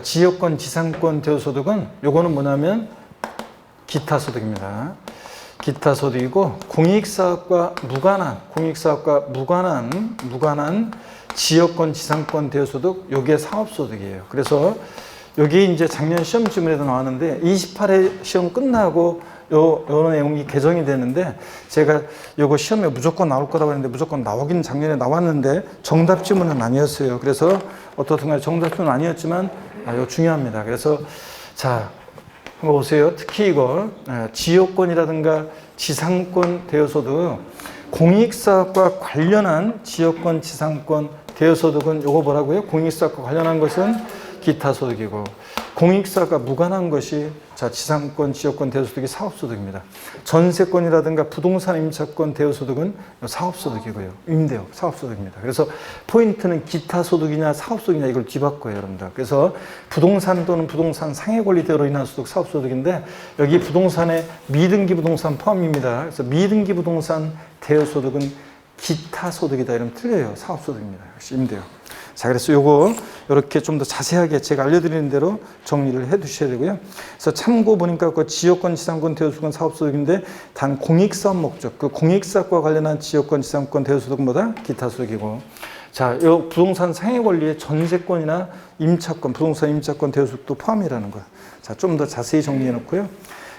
지역권 지상권 대여소득은 요거는 뭐냐면 기타 소득입니다. 기타 소득이고 공익사업과 무관한 지역권 지상권 대여소득 요게 사업소득이에요. 그래서 여기 이제 작년 시험 지문에도 나왔는데 28회 시험 끝나고 요 내용이 개정이 되는데 제가 요거 시험에 무조건 나올 거라고 했는데 무조건 나오긴 작년에 나왔는데 정답 지문은 아니었어요. 그래서 어떻든 간에 정답 지문은 아니었지만 이거 중요합니다. 그래서 자 한번 보세요. 특히 이거 지역권이라든가 지상권 대여소득 공익사업과 관련한 지역권 지상권 대여소득은 요거 뭐라고요? 공익사업과 관련한 것은 기타 소득이고 공익사업과 무관한 것이 지상권, 지역권 대여소득이 사업소득입니다. 전세권이라든가 부동산 임차권 대여소득은 사업소득이고요. 임대업, 사업소득입니다. 그래서 포인트는 기타 소득이냐 사업소득이냐 이걸 뒤바꿔요, 여러분들. 그래서 부동산 또는 부동산 상해권리 대여로 인한 소득 사업소득인데 여기 부동산에 미등기 부동산 포함입니다. 그래서 미등기 부동산 대여소득은 기타 소득이다 이러면 틀려요. 사업소득입니다. 역시 임대업. 자, 그래서 요거 이렇게 좀 더 자세하게 제가 알려드리는 대로 정리를 해 두셔야 되고요. 그래서 참고 보니까 그 지역권 지상권 대여소득은 사업소득인데 단 공익사업 목적, 그 공익사업과 관련한 지역권 지상권 대여소득은 뭐다? 기타 소득이고. 자, 요 부동산 상해 권리의 전세권이나 임차권, 부동산 임차권 대여소득도 포함이라는 거야. 자, 좀 더 자세히 정리해 놓고요.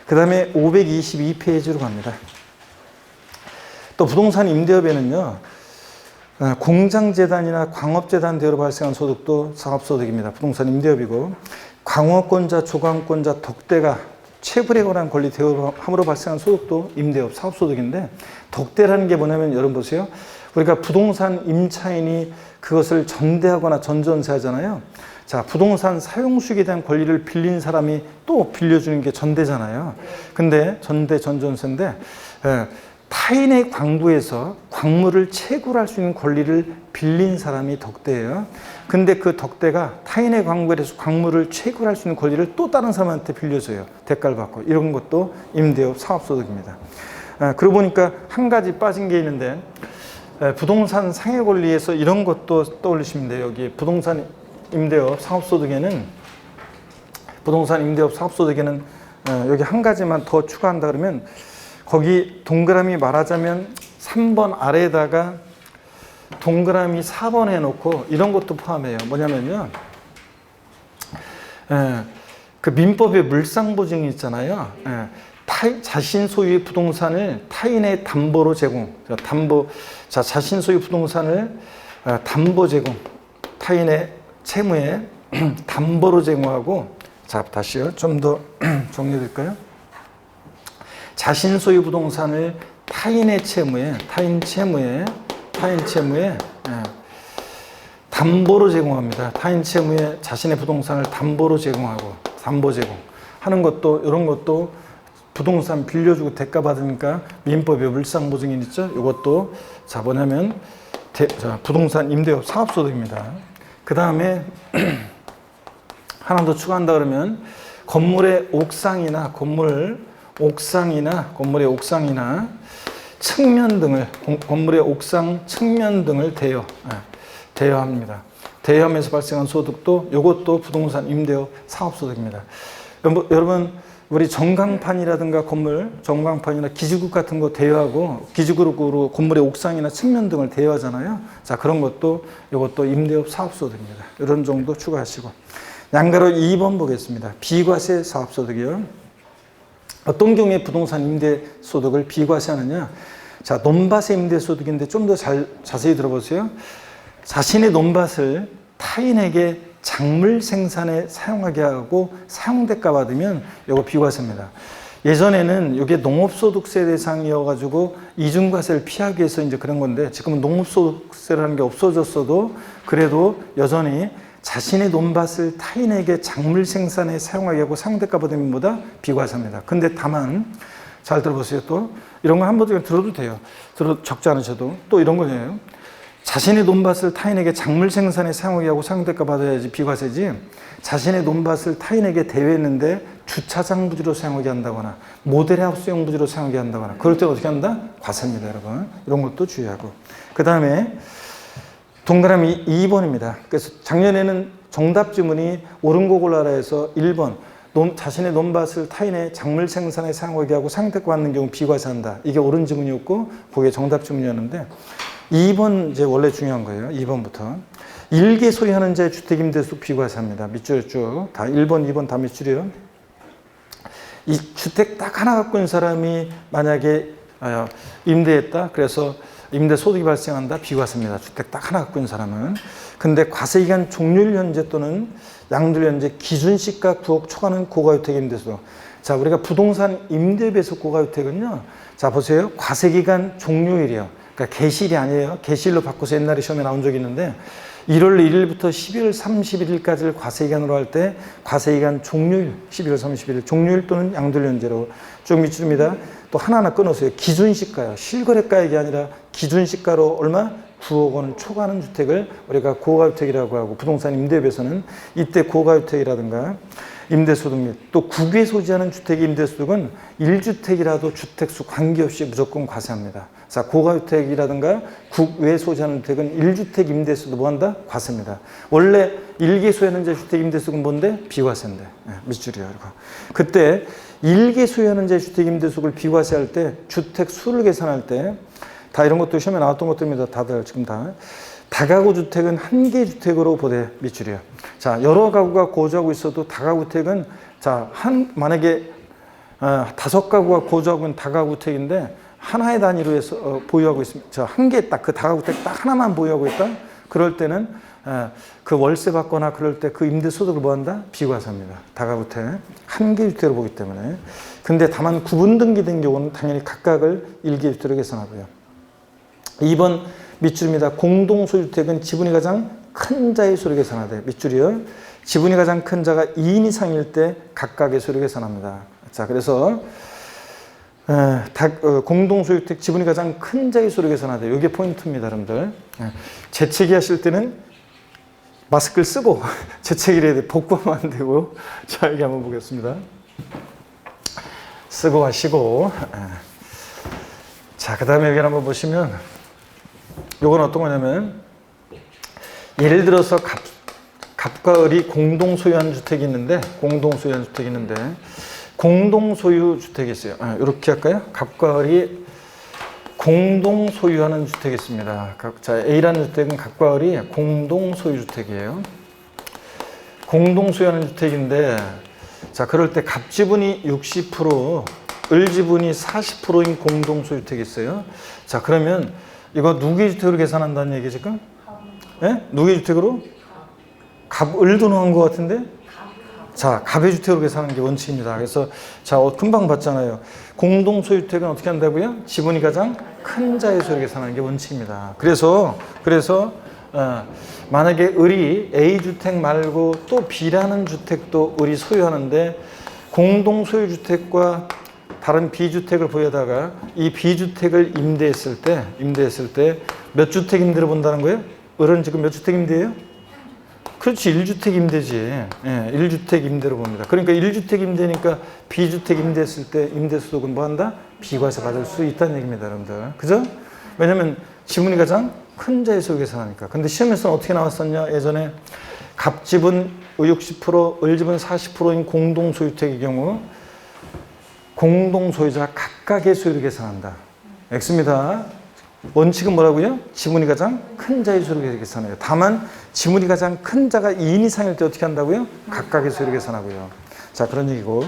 그 다음에 522페이지로 갑니다. 또 부동산 임대업에는요. 공장재단이나 광업재단 대여로 발생한 소득도 사업소득입니다. 부동산 임대업이고 광업권자, 조강권자, 덕대가 채굴에 관한 권리 대여함으로 발생한 소득도 임대업, 사업소득인데 덕대라는 게 뭐냐면 여러분 보세요. 우리가 부동산 임차인이 그것을 전대하거나 전전세하잖아요. 자, 부동산 사용수익에 대한 권리를 빌린 사람이 또 빌려주는 게 전대잖아요. 근데 전대, 전전세인데 타인의 광부에서 광물을 채굴할 수 있는 권리를 빌린 사람이 덕대예요. 근데 그 덕대가 타인의 광부에서 광물을 채굴할 수 있는 권리를 또 다른 사람한테 빌려줘요. 대가를 받고. 이런 것도 임대업 사업소득입니다. 그러고 보니까 한 가지 빠진 게 있는데 부동산 상해 권리에서 이런 것도 떠올리시면 돼요. 여기 부동산 임대업 사업소득에는 여기 한 가지만 더 추가한다 그러면 거기 동그라미 말하자면 3번 아래에다가 동그라미 4번 해놓고 이런 것도 포함해요. 뭐냐면요. 그 민법의 물상보증이 있잖아요. 자신 소유의 부동산을 타인의 담보로 제공. 자신 소유 부동산을 담보 제공. 타인의 채무에 담보로 제공하고. 자, 다시요. 좀 더 정리해 드릴까요? 자신 소유 부동산을 타인 채무에 담보로 제공합니다. 타인 채무에 자신의 부동산을 담보로 제공하고 담보 제공하는 것도 이런 것도 부동산 빌려주고 대가 받으니까 민법의 물상보증인 있죠? 이것도 자 뭐냐면 부동산 임대업 사업소득입니다. 그 다음에 하나 더 추가한다 그러면 건물의 옥상이나 건물의 옥상이나 측면 등을 건물의 옥상 측면 등을 대여합니다. 대여하면서 발생한 소득도 이것도 부동산 임대업 사업소득입니다. 여러분 우리 전광판이라든가 전광판이나 기지국 같은 거 대여하고 기지국으로 건물의 옥상이나 측면 등을 대여하잖아요. 자, 그런 것도 이것도 임대업 사업소득입니다. 이런 정도 추가하시고 양가로 2번 보겠습니다. 비과세 사업소득이요. 어떤 경우에 부동산 임대소득을 비과세하느냐? 자, 논밭의 임대소득인데 좀 더 자세히 들어보세요. 자신의 논밭을 타인에게 작물 생산에 사용하게 하고 사용대가 받으면 이거 비과세입니다. 예전에는 이게 농업소득세 대상이어가지고 이중과세를 피하기 위해서 이제 그런 건데 지금은 농업소득세라는 게 없어졌어도 그래도 여전히 자신의 논밭을 타인에게 작물 생산에 사용하게 하고 사용대가 받으면 뭐다? 비과세입니다. 근데 다만 잘 들어보세요. 또 이런 거 한 번 들어도 돼요. 적지 않으셔도 또 이런 거예요. 자신의 논밭을 타인에게 작물 생산에 사용하게 하고 사용대가 받아야지 비과세지 자신의 논밭을 타인에게 대여했는데 주차장 부지로 사용하게 한다거나 모델하우스용 부지로 사용하게 한다거나 그럴 때 어떻게 한다? 과세입니다, 여러분. 이런 것도 주의하고. 그 다음에 동그라미 2번입니다. 그래서 작년에는 정답 지문이 옳은 거 골라라 해서 1번 자신의 논밭을 타인의 작물 생산에 사용하게 하고 상대가 받는 경우 비과세한다. 이게 옳은 지문이었고 그게 정답 지문이었는데 2번 이제 원래 중요한 거예요. 2번부터. 일개 소유하는 자의 주택임대수 비과세합니다. 밑줄 쭉. 다 1번, 2번 다 밑줄이에요. 이 주택 딱 하나 갖고 있는 사람이 만약에 임대했다. 그래서 임대 소득이 발생한다. 비과세입니다. 주택 딱 하나 갖고 있는 사람은. 근데 과세기간 종료일 현재 또는 양도일 현재 기준시가 9억 초과는 고가주택 임대수. 자, 우리가 부동산 임대배수 고가주택은요. 자, 보세요. 과세기간 종료일이요. 그러니까 개시일이 아니에요. 개시일로 바꿔서 옛날에 시험에 나온 적이 있는데 1월 1일부터 12월 31일까지를 과세기간으로 할 때 과세기간 종료일 12월 31일 종료일 또는 양도일 현재로 쭉 밑줄입니다. 또 하나하나 끊어서요. 기준시가요. 실거래가액이 아니라 기준시가로 얼마? 9억 원을 초과하는 주택을 우리가 고가주택이라고 하고 부동산 임대배에서는 이때 고가주택이라든가 임대소득 및 또 국외 소지하는 주택의 임대소득은 1주택이라도 주택수 관계없이 무조건 과세합니다. 자, 고가주택이라든가 국외 소지하는 주택은 1주택 임대수도 뭐한다? 과세입니다. 원래 일개 소유하는 자 주택 임대수는 뭔데? 비과세인데. 네, 밑줄이에요. 그때 일개 소유하는 자의 주택 임대수를 비과세할 때 주택 수를 계산할 때 다 이런 것도 시험에 나왔던 것들입니다. 다들 지금 다. 다가구 주택은 한 개 주택으로 보되 밑줄이에요. 자, 여러 가구가 거주하고 있어도 다가구 주택은 자, 만약에 5가구가 거주하고 있는 다가구 주택인데 하나의 단위로 해서 보유하고 있습니다. 자, 한 개 딱 그 다가구 주택 딱 하나만 보유하고 있다. 그럴 때는 그 월세 받거나 그럴 때 그 임대 소득을 뭐 한다? 비과세합니다. 다가구 주택 한 개 주택으로 보기 때문에. 근데 다만 구분 등기된 경우는 당연히 각각을 일개 주택으로 계산하고요. 2번 밑줄입니다. 공동소유주택은 지분이 가장 큰 자의 수를 계산하되 밑줄이요. 지분이 가장 큰 자가 2인 이상일 때 각각의 수를 계산합니다. 자, 그래서 공동소유주택 지분이 가장 큰 자의 수를 계산하되 이게 포인트입니다, 여러분들. 재채기 하실 때는 마스크를 쓰고 재채기를 해야 돼. 복구하면 안 되고. 자, 여기 한번 보겠습니다. 쓰고 하시고. 자, 그 다음에 여기 한번 보시면 요건 어떤 거냐면 예를 들어서 갑과 을이 공동 소유하는 주택이 있는데 공동 소유 주택이 있어요. 이렇게 할까요? 갑과 을이 공동 소유하는 주택이 있습니다. 자, A라는 주택은 갑과 을이 공동 소유 주택이에요. 공동 소유하는 주택인데 자, 그럴 때 갑 지분이 60%, 을 지분이 40%인 공동 소유 주택이 있어요. 자, 그러면 이거 누구의 주택으로 계산한다는 얘기 지금? 예? 누구의 주택으로? 을도 넣은 것 같은데? 자, 갑의 주택으로 계산하는 게 원칙입니다. 그래서 자, 금방 봤잖아요. 공동 소유주택은 어떻게 한다고요? 지분이 가장 큰 자의 수를 계산하는 게 원칙입니다. 그래서 만약에 을이 A 주택 말고 또 B라는 주택도 을이 소유하는데 공동 소유주택과 다른 B주택을 보여다가 이 B주택을 임대했을 때 몇 주택 임대를 본다는 거예요? 을은 지금 몇 주택 임대예요? 그렇지, 1주택 임대지. 예, 1주택 임대로 봅니다. 그러니까 1주택 임대니까 B주택 임대했을 때 임대소득은 뭐 한다? 비과세 받을 수 있다는 얘기입니다, 여러분들. 그죠? 왜냐면 지분이 가장 큰 자의 수를 계산하니까. 근데 시험에서는 어떻게 나왔었냐? 예전에 갑집은 60%, 을집은 40%인 공동소유주택의 경우 공동소유자 각각의 소유를 계산한다. X입니다. 원칙은 뭐라고요? 지분이 가장 큰 자의 소유를 계산해요. 다만 지분이 가장 큰 자가 2인 이상일 때 어떻게 한다고요? 각각의 소유를 계산하고요. 자, 그런 얘기고.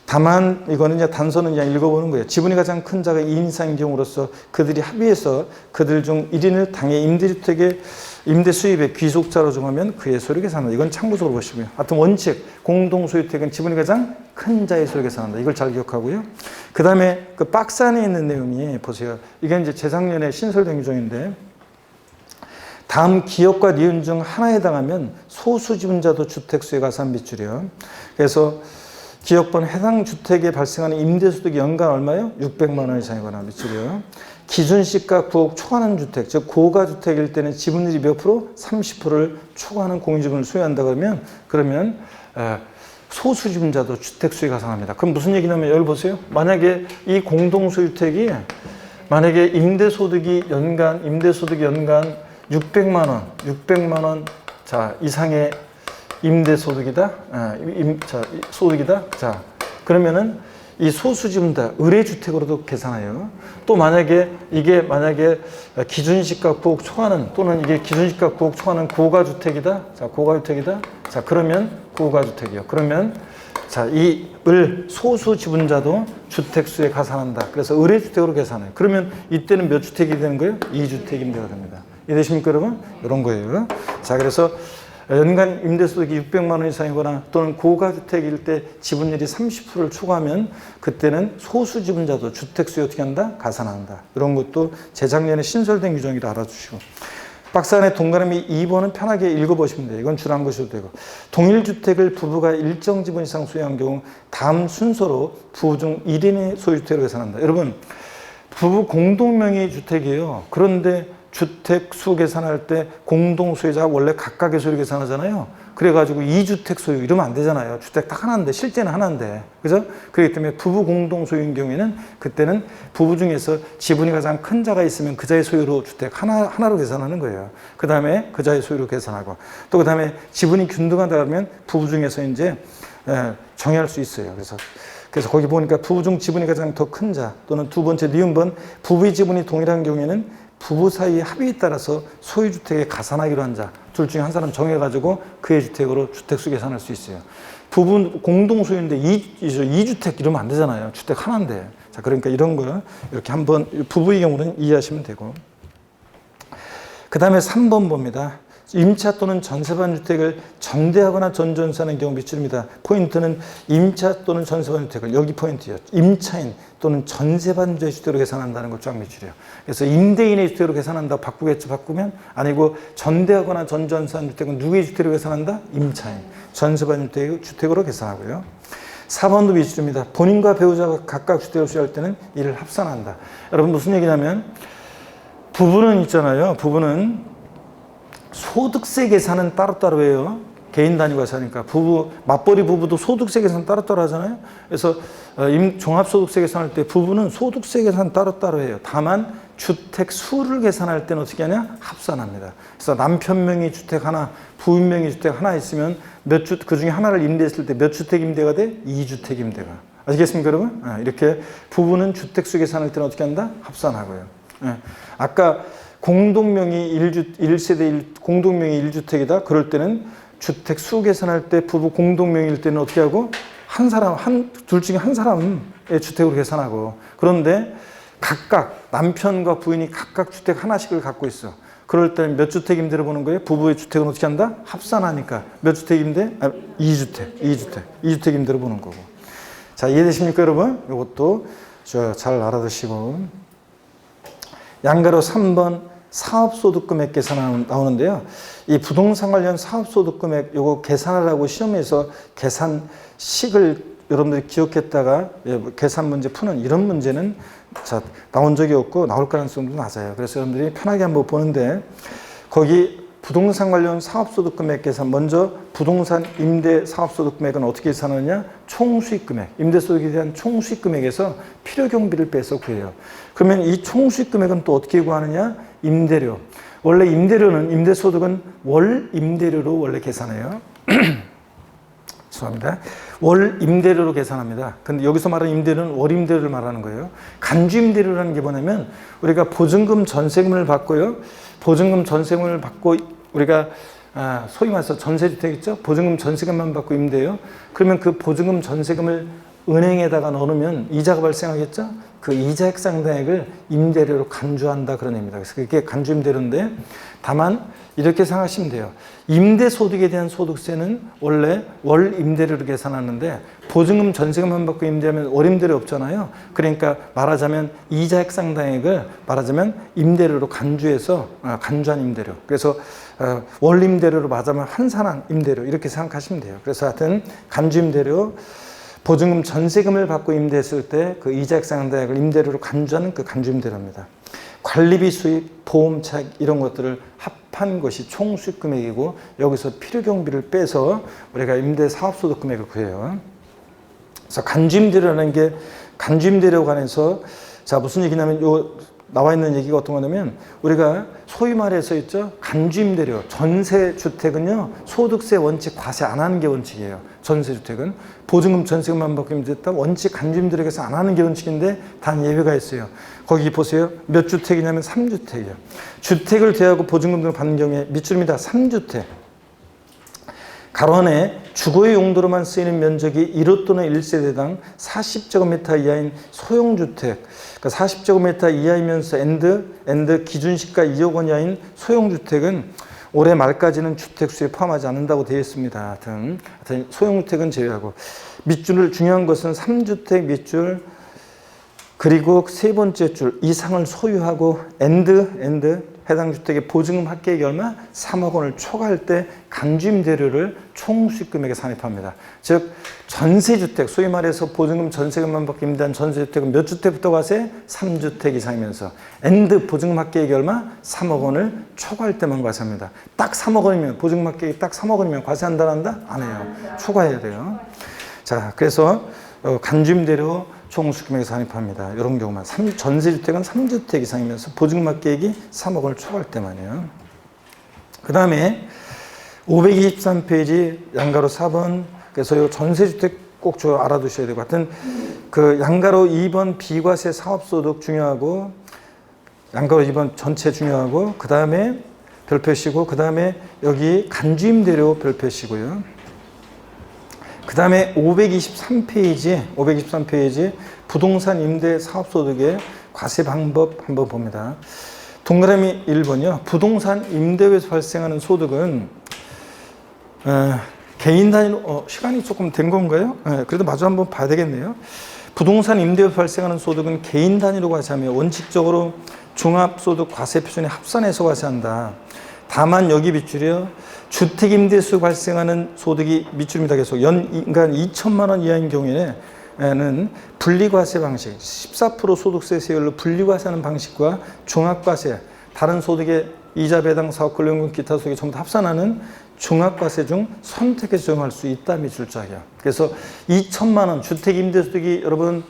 다만 이거는 이제 단서는 그냥 읽어보는 거예요. 지분이 가장 큰 자가 2인 이상인 경우로서 그들이 합의해서 그들 중 1인을 당해 임대주택의 임대 수입의 귀속자로 정하면 그의 소유를 계산한다. 이건 참고적으로 보시고요. 하여튼 원칙, 공동소유주택은 지분이 가장 큰 자의 소유를 계산한다. 이걸 잘 기억하고요. 그 다음에 그 박스 안에 있는 내용이 보세요. 이게 이제 재작년에 신설된 규정인데 다음 기업과 니은 중 하나에 해당하면 소수 지분자도 주택수에 가산 밑줄이요. 그래서 기업번 해당 주택에 발생하는 임대소득이 연간 얼마요? 600만 원 이상이거나 밑줄이요. 기준시가 9억 초과하는 주택, 즉 고가주택일 때는 지분율이 몇 프로? 30%를 초과하는 공유지분을 소유한다 그러면 소수지분자도 주택수에 가산합니다. 그럼 무슨 얘기냐면 여기 보세요. 만약에 이 공동소유주택이 만약에 임대소득이 연간 600만 원 자, 이상의 임대소득이다. 소득이다. 자, 그러면은 이 소수지분자 의뢰주택으로도 계산해요. 또 만약에 이게 기준시가 9억 초과하는 또는 이게 기준시가 9억 초과하는 고가주택이다. 자, 고가주택이다. 자, 그러면 고가주택이요. 그러면 자, 이 소수지분자도 주택수에 가산한다. 그래서 의뢰주택으로 계산해요. 그러면 이때는 몇 주택이 되는 거예요? 2주택 임대가 됩니다. 이해되십니까, 여러분? 이런 거예요. 자, 그래서 연간 임대소득이 600만 원 이상이거나 또는 고가주택일 때 지분율이 30%를 초과하면 그때는 소수지분자도 주택수에 어떻게 한다? 가산한다. 이런 것도 재작년에 신설된 규정이라 알아주시고. 박스 안에 동그라미 2번은 편하게 읽어보시면 돼요. 이건 줄 안 거셔도 되고. 동일주택을 부부가 일정 지분 이상 소유한 경우 다음 순서로 부부 중 1인의 소유주택으로 계산한다. 여러분, 부부 공동명의 주택이에요. 그런데 주택 수 계산할 때 공동소유자가 원래 각각의 소유 계산하잖아요. 그래가지고 2주택 소유 이러면 안 되잖아요. 주택 딱 하나인데 실제는 하나인데, 그죠? 그렇기 때문에 부부 공동소유인 경우에는 그때는 부부 중에서 지분이 가장 큰 자가 있으면 그 자의 소유로 주택 하나로 계산하는 거예요. 그 다음에 그 자의 소유로 계산하고 또 그 다음에 지분이 균등하다 그러면 부부 중에서 이제 정의할 수 있어요. 그래서 거기 보니까 부부 중 지분이 가장 더 큰 자 또는 두 번째 니은번 부부의 지분이 동일한 경우에는 부부 사이의 합의에 따라서 소유주택에 가산하기로 한 자, 둘 중에 한 사람 정해가지고 그의 주택으로 주택수 계산할 수 있어요. 부부 공동소유인데 2주택 이러면 안 되잖아요. 주택 하나인데. 자, 그러니까 이런 거 이렇게 한번 부부의 경우는 이해하시면 되고. 그 다음에 3번 봅니다. 임차 또는 전세반 주택을 전대하거나 전전세하는 경우 밑줄입니다. 포인트는 임차 또는 전세반 주택을, 여기 포인트요. 임차인 또는 전세반 주택으로 계산한다는 걸 쫙 밑줄이에요. 그래서 임대인의 주택으로 계산한다 바꾸겠죠. 바꾸면 아니고 전대하거나 전전세한 주택은 누구의 주택으로 계산한다? 임차인. 전세반 주택으로 계산하고요. 4번도 밑줄입니다. 본인과 배우자가 각각 주택을 소유할 때는 이를 합산한다. 여러분 무슨 얘기냐면 부부는 있잖아요. 부부는 소득세 계산은 따로따로 해요. 개인 단위가 사니까 맞벌이 부부도 소득세 계산 따로따로 하잖아요. 그래서 종합소득세 계산할 때 부부는 소득세 계산 따로따로 해요. 다만 주택 수를 계산할 때는 어떻게 하냐? 합산합니다. 그래서 남편 명의 주택 하나, 부인 명의 주택 하나 있으면 그 중에 하나를 임대했을 때 몇 주택 임대가 돼? 2주택 임대가. 아시겠습니까, 여러분? 이렇게 부부는 주택 수 계산할 때는 어떻게 한다? 합산하고요. 아까 공동명의 1세대 공동명의 1주택이다. 그럴 때는 주택 수 계산할 때 부부 공동명의일 때는 어떻게 하고 둘 중에 한 사람의 주택으로 계산하고, 그런데 각각 남편과 부인이 각각 주택 하나씩을 갖고 있어. 그럴 때는 몇 주택 임대를 보는 거예요? 부부의 주택은 어떻게 한다? 합산하니까 몇 주택 임대? 2주택 임대를 보는 거고. 자, 이해되십니까, 여러분? 이것도 잘 알아두시고. 양가로 3번 사업소득금액 계산 나오는데요. 이 부동산 관련 사업소득금액 요거 계산하라고 시험에서 계산식을 여러분들이 기억했다가 계산 문제 푸는 이런 문제는 나온 적이 없고 나올 가능성도 낮아요. 그래서 여러분들이 편하게 한번 보는데 거기 부동산 관련 사업소득금액 계산, 먼저 부동산 임대 사업소득금액은 어떻게 계산하느냐? 총수익금액, 임대소득에 대한 총수익금액에서 필요경비를 빼서 구해요. 그러면 이 총수익금액은 또 어떻게 구하느냐? 임대료. 원래 임대소득은 월 임대료로 원래 계산해요. 죄송합니다. 월 임대료로 계산합니다. 근데 여기서 말하는 임대료는 월 임대료를 말하는 거예요. 간주 임대료라는 게 뭐냐면 우리가 보증금 전세금을 받고요. 보증금 전세금을 받고 우리가 소위 말해서 전세주택 있죠? 보증금 전세금만 받고 임대해요. 그러면 그 보증금 전세금을 은행에다가 넣으면 이자가 발생하겠죠? 그 이자액 상당액을 임대료로 간주한다 그런 의미입니다. 그래서 그게 간주 임대료인데, 다만 이렇게 생각하시면 돼요. 임대소득에 대한 소득세는 원래 월 임대료로 계산하는데 보증금 전세금만 받고 임대하면 월 임대료 없잖아요. 그러니까 말하자면 이자액 상당액을 말하자면 임대료로 간주해서 간주한 임대료. 그래서 월 임대료로 말하자면 환산한 임대료 이렇게 생각하시면 돼요. 그래서 하여튼 간주 임대료, 보증금 전세금을 받고 임대했을 때 그 이자액 상당액을 임대료로 간주하는 그 간주 임대료입니다. 관리비 수입, 보험 차익 이런 것들을 산입한 것이 총 수익 금액이고 여기서 필요경비를 빼서 우리가 임대 사업소득 금액을 구해요. 그래서 간주임대료라는 게 간주임대료에 관해서 자 무슨 얘기냐면 요 나와 있는 얘기가 어떤 거냐면 우리가 소위 말해서 있죠 간주임대료 전세주택은요 소득세 원칙 과세 안 하는 게 원칙이에요. 전세주택은 보증금 전세금만 받고 임대했다 원칙 간주임대료에서 안 하는 게 원칙인데 단 예외가 있어요. 거기 보세요. 몇 주택이냐면 3주택이에요. 주택을 대하고 보증금 등을 받는 경우에 밑줄입니다. 3주택. 가로 안에 주거의 용도로만 쓰이는 면적이 1호 또는 1세대당 40제곱미터 이하인 소형주택, 그러니까 40제곱미터 이하이면서 엔드 기준시가 2억 원 이하인 소형주택은 올해 말까지는 주택수에 포함하지 않는다고 되어 있습니다. 하여튼 소형주택은 제외하고 밑줄을 중요한 것은 3주택 밑줄 그리고 세 번째 줄 이상을 소유하고 엔드 해당 주택의 보증금 합계액이 얼마? 3억 원을 초과할 때 간주임대료를 총수익금액에 산입합니다. 즉 전세주택, 소위 말해서 보증금 전세금만 받고 임대한 전세주택은 몇 주택부터 과세? 3주택 이상이면서 엔드 보증금 합계액이 얼마? 3억 원을 초과할 때만 과세합니다. 딱 3억 원이면 보증금 합계액이 딱 3억 원이면 과세한다 한다? 안 해요. 초과해야 돼요. 자, 그래서 간주임대료 총수익금액에 산입합니다. 이런 경우만 전세주택은 3주택 이상이면서 보증금 합계액이 3억 원을 초과할 때만이에요. 그 다음에 523페이지 양가로 4번 그래서 이 전세주택 꼭 알아두셔야 되고 하여튼 그 양가로 2번 비과세 사업소득 중요하고 양가로 2번 전체 중요하고 그 다음에 별표시고 그 다음에 여기 간주임대료 별표시고요. 그 다음에 523페이지 부동산 임대 사업소득의 과세 방법 한번 봅니다. 동그라미 1번이요. 부동산 임대에서 발생하는 소득은 개인 단위로 시간이 조금 된 건가요? 그래도 마저 한번 봐야 되겠네요. 부동산 임대에서 발생하는 소득은 개인 단위로 과세하며 원칙적으로 종합소득 과세 표준에 합산해서 과세한다. 다만 여기 밑줄이요. 주택임대수 발생하는 소득이 밑줄입니다. 계속 연간 2천만 원 이하인 경우에는 분리과세 방식, 14% 소득세 세율로 분리과세하는 방식과 종합과세, 다른 소득의 이자 배당 사업 권리금 기타 소득이 전부 다 합산하는 종합과세 중 선택해서 적용할 수 있다 밑줄짝이야. 그래서 2천만 원 주택임대소득이 여러분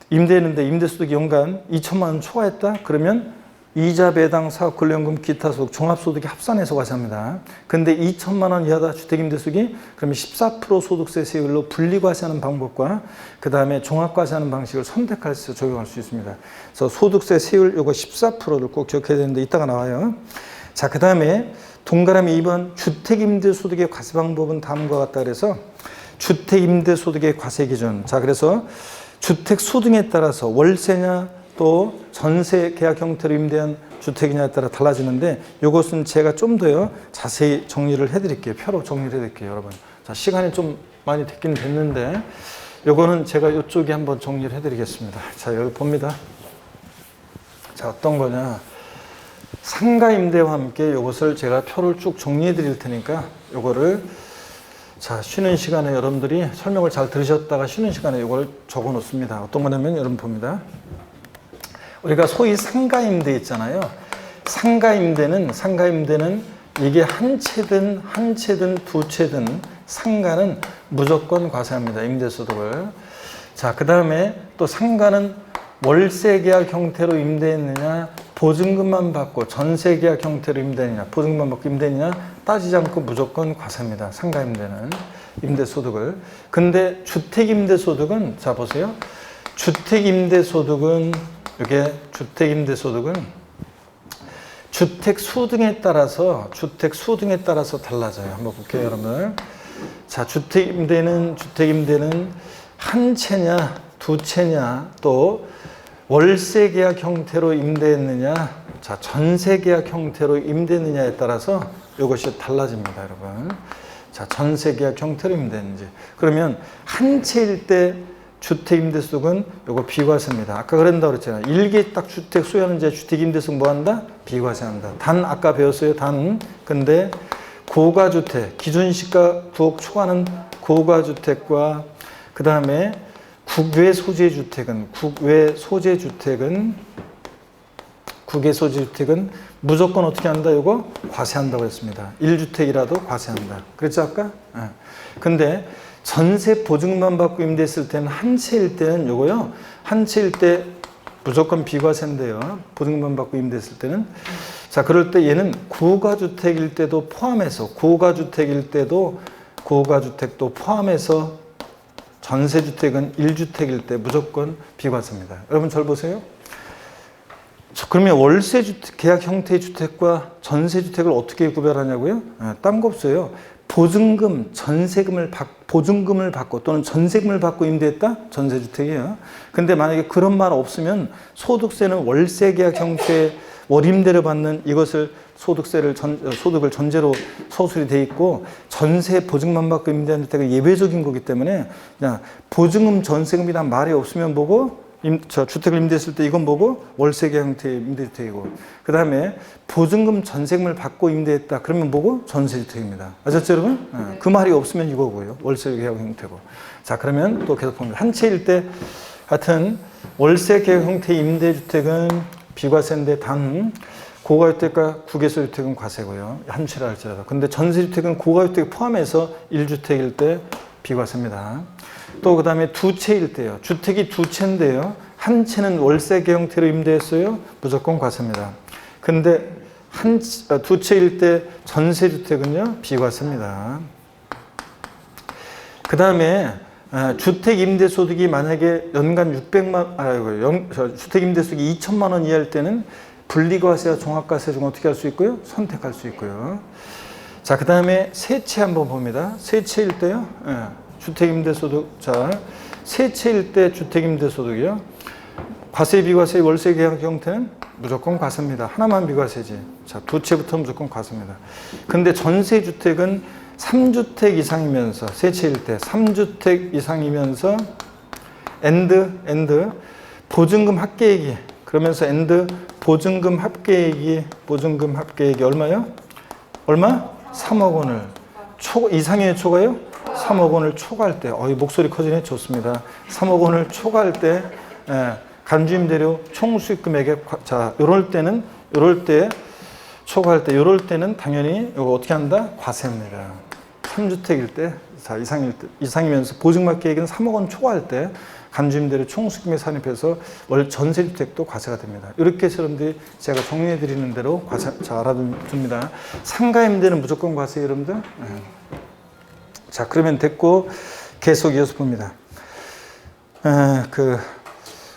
임대했는데 임대소득이 연간 2천만 원 초과했다? 그러면 이자 배당 사업 권리금 기타 소득 종합소득이 합산해서 과세합니다. 근데 2천만 원 이하다 주택임대소득이 그러면 14% 소득세 세율로 분리과세하는 방법과 그 다음에 종합과세하는 방식을 선택해서 적용할 수 있습니다. 그래서 소득세 세율 요거 14%를 꼭 기억해야 되는데 이따가 나와요. 자, 그 다음에 동그라미 2번 주택임대소득의 과세 방법은 다음과 같다 그래서 주택임대소득의 과세 기준. 자, 그래서 주택소득에 따라서 월세냐 또 전세 계약 형태로 임대한 주택이냐에 따라 달라지는데 이것은 제가 좀 더요 자세히 정리를 해드릴게요. 표로 정리를 해드릴게요, 여러분. 자, 시간이 좀 많이 됐긴 됐는데 이거는 제가 이쪽에 한번 정리를 해드리겠습니다. 자, 여기 봅니다. 자, 어떤 거냐? 상가 임대와 함께 이것을 제가 표를 쭉 정리해 드릴 테니까 이거를 자, 쉬는 시간에 여러분들이 설명을 잘 들으셨다가 쉬는 시간에 이걸 적어 놓습니다. 어떤 거냐면 여러분 봅니다. 우리가 소위 상가임대 있잖아요. 상가임대는 이게 한 채든 두 채든 상가는 무조건 과세합니다. 임대소득을. 자, 그 다음에 또 상가는 월세계약 형태로 임대했느냐 보증금만 받고 전세계약 형태로 임대했느냐 보증금만 받고 임대했느냐 따지지 않고 무조건 과세합니다. 상가임대는 임대소득을. 근데 주택임대소득은 자 보세요. 주택임대소득은 이게 주택임대소득은 주택수 등에 따라서 달라져요. 한번 볼게요, 여러분. 자, 주택임대는 한 채냐, 두 채냐, 또 월세계약 형태로 임대했느냐, 자, 전세계약 형태로 임대했느냐에 따라서 이것이 달라집니다, 여러분. 자, 전세계약 형태로 임대했는지. 그러면 한 채일 때 주택임대소득은 요거 비과세입니다. 아까 그런다고 그랬잖아요. 일개 딱 주택 소유하는 자 주택임대소득 뭐 한다? 비과세한다. 단 아까 배웠어요. 단. 근데 고가주택, 기준시가 9억 초과하는 고가주택과 그 다음에 국외 소재 주택은 국외소지주택은 무조건 어떻게 한다? 요거 과세한다고 했습니다. 1주택이라도 과세한다. 그랬죠 아까? 근데 전세 보증만 받고 임대했을 때는 한 채일 때는 요거요. 한 채일 때 무조건 비과세인데요. 보증만 받고 임대했을 때는. 자, 그럴 때 얘는 고가주택일 때도 포함해서, 고가주택도 포함해서 전세주택은 1주택일 때 무조건 비과세입니다. 여러분 잘 보세요. 그러면 월세주택, 계약 형태의 주택과 전세주택을 어떻게 구별하냐고요? 딴 거 없어요. 보증금, 보증금을 받고 또는 전세금을 받고 임대했다? 전세주택이에요. 근데 만약에 그런 말 없으면 소득세는 월세 계약 형태의 월임대를 받는 이것을 소득을 전제로 서술이 돼 있고 전세 보증만 받고 임대하는 주택은 예외적인 거기 때문에 그냥 보증금, 전세금이란 말이 없으면 보고 주택을 임대했을 때 이건 뭐고? 월세 계약 형태의 임대주택이고 그 다음에 보증금, 전세금을 받고 임대했다. 그러면 뭐고? 전세주택입니다. 아셨죠 여러분? 그 말이 없으면 이거고요. 월세 계약 형태고. 자 그러면 또 계속 봅니다. 한 채일 때 하여튼 월세 계약 형태의 임대주택은 비과세인데 단 고가주택과 국외소주택은 과세고요. 한 채라 할지라도. 근데 전세주택은 고가주택 포함해서 1주택일 때 비과세입니다. 또 그 다음에 두 채일 때요. 주택이 두 채인데요. 한 채는 월세 계약 형태로 임대했어요. 무조건 과세입니다. 근데 두 채일 때 전세주택은요. 비과세입니다. 그 다음에 주택 임대소득이 만약에 연간 주택 임대소득이 2천만 원 이하일 때는 분리과세와 종합과세 중 어떻게 할 수 있고요? 선택할 수 있고요. 자, 그 다음에 세 채 한번 봅니다. 세 채일 때요. 주택 임대소득. 자, 세 채일 때 주택 임대소득이요. 과세, 비과세, 월세 계약 형태는 무조건 과세입니다. 하나만 비과세지. 자, 두 채부터 무조건 과세입니다. 근데 전세주택은 3주택 이상이면서 세 채일 때 3주택 이상이면서 엔드 보증금 합계액이 그러면서 엔드 보증금 합계액이 얼마요? 얼마? 3억 원을 이상의 초과요? 3억 원을 초과할 때 목소리 커지네. 좋습니다. 3억 원을 초과할 때 간주임대료 총 수익 금액에 자 요럴 때는 초과할 때 요럴 때는 당연히 이거 어떻게 한다? 과세입니다. 3주택일 때, 자 이상이면서 보증받 계획은 3억 원 초과할 때 간주임대료 총 수익 금액 산입해서 월 전세주택도 과세가 됩니다. 이렇게 여러분들이 제가 정리해 드리는 대로 과세 자 알아둡니다. 상가임대는 무조건 과세 여러분들. 자 그러면 됐고 계속 이어서 봅니다.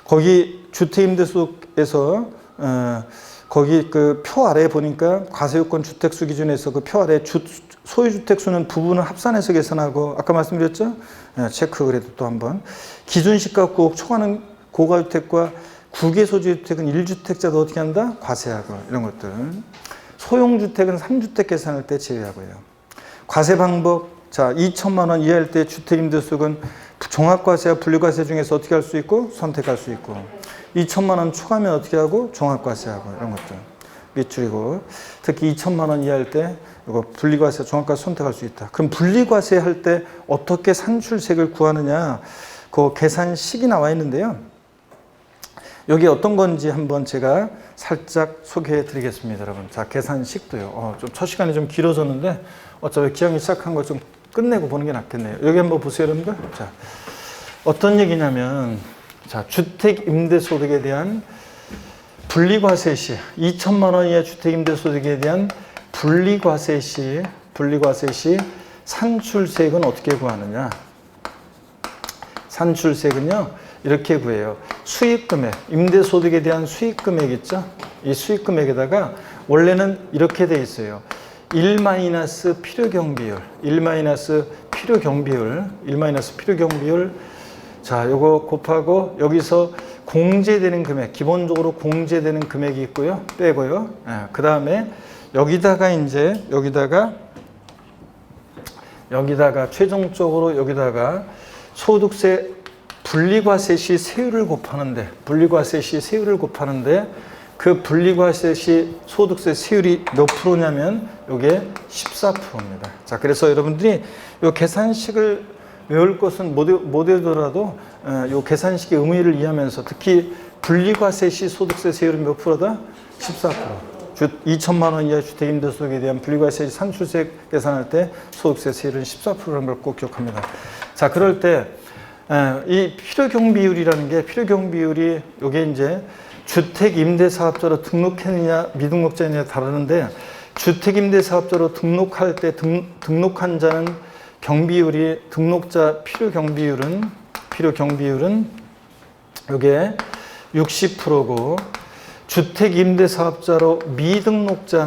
거기 주택임대소득에서 거기 그 표 아래에 보니까 과세요건 주택수 기준에서 그 표 아래 소유주택수는 부분을 합산해서 계산하고 아까 말씀드렸죠? 체크 그래도 또 한번 기준시가 꼭 초과하는 고가주택과 국외소지주택은 1주택자도 어떻게 한다? 과세하고 이런 것들. 소용주택은 3주택 계산할 때 제외하고요. 과세 방법 자 2천만 원 이하일 때 주택임대소득은 종합과세와 분리과세 중에서 어떻게 할 수 있고 선택할 수 있고 2천만 원 초과하면 어떻게 하고 종합과세하고 이런 것들 밑줄이고 특히 2천만 원 이하일 때 이거 분리과세 종합과세 선택할 수 있다. 그럼 분리과세 할 때 어떻게 산출세를 구하느냐 그 계산식이 나와 있는데요. 여기 어떤 건지 한번 제가 살짝 소개해 드리겠습니다. 여러분 자 계산식도요. 좀 첫 시간이 좀 길어졌는데 어차피 기왕이 시작한 거 좀 끝내고 보는 게 낫겠네요. 여기 한번 보세요 여러분들. 자 어떤 얘기냐면 자 주택임대소득에 대한 분리과세 시 2천만 원 이하 주택임대소득에 대한 분리과세 시 산출세액은 어떻게 구하느냐. 산출세액은요 이렇게 구해요. 수익금액 임대소득에 대한 수익금액 있죠. 이 수익금액에다가 원래는 이렇게 돼 있어요. 1 필요경비율 자 요거 곱하고 여기서 공제되는 금액 기본적으로 공제되는 금액이 있고요 빼고요. 그 다음에 여기다가 최종적으로 여기다가 소득세 분리과세 시 세율을 곱하는데 그 분리과세 시 소득세 세율이 몇 프로냐면 이게 14%입니다. 자, 그래서 여러분들이 이 계산식을 외울 것은 못 외우더라도 이 계산식의 의미를 이해하면서 특히 분리과세 시 소득세 세율은 몇 프로다? 14%. 2천만 원 이하 주택 임대소득에 대한 분리과세 시 산출세 계산할 때 소득세 세율은 14%라는 걸 꼭 기억합니다. 자, 그럴 때 이 필요경비율이라는 게 필요경비율이 요게 이제 주택 임대사업자로 등록했느냐 미등록자느냐 다르는데 주택 임대사업자로 등록할 때 등록한 자는 경비율이 등록자 필요경비율은 요게 60%고 주택 임대사업자로 미등록자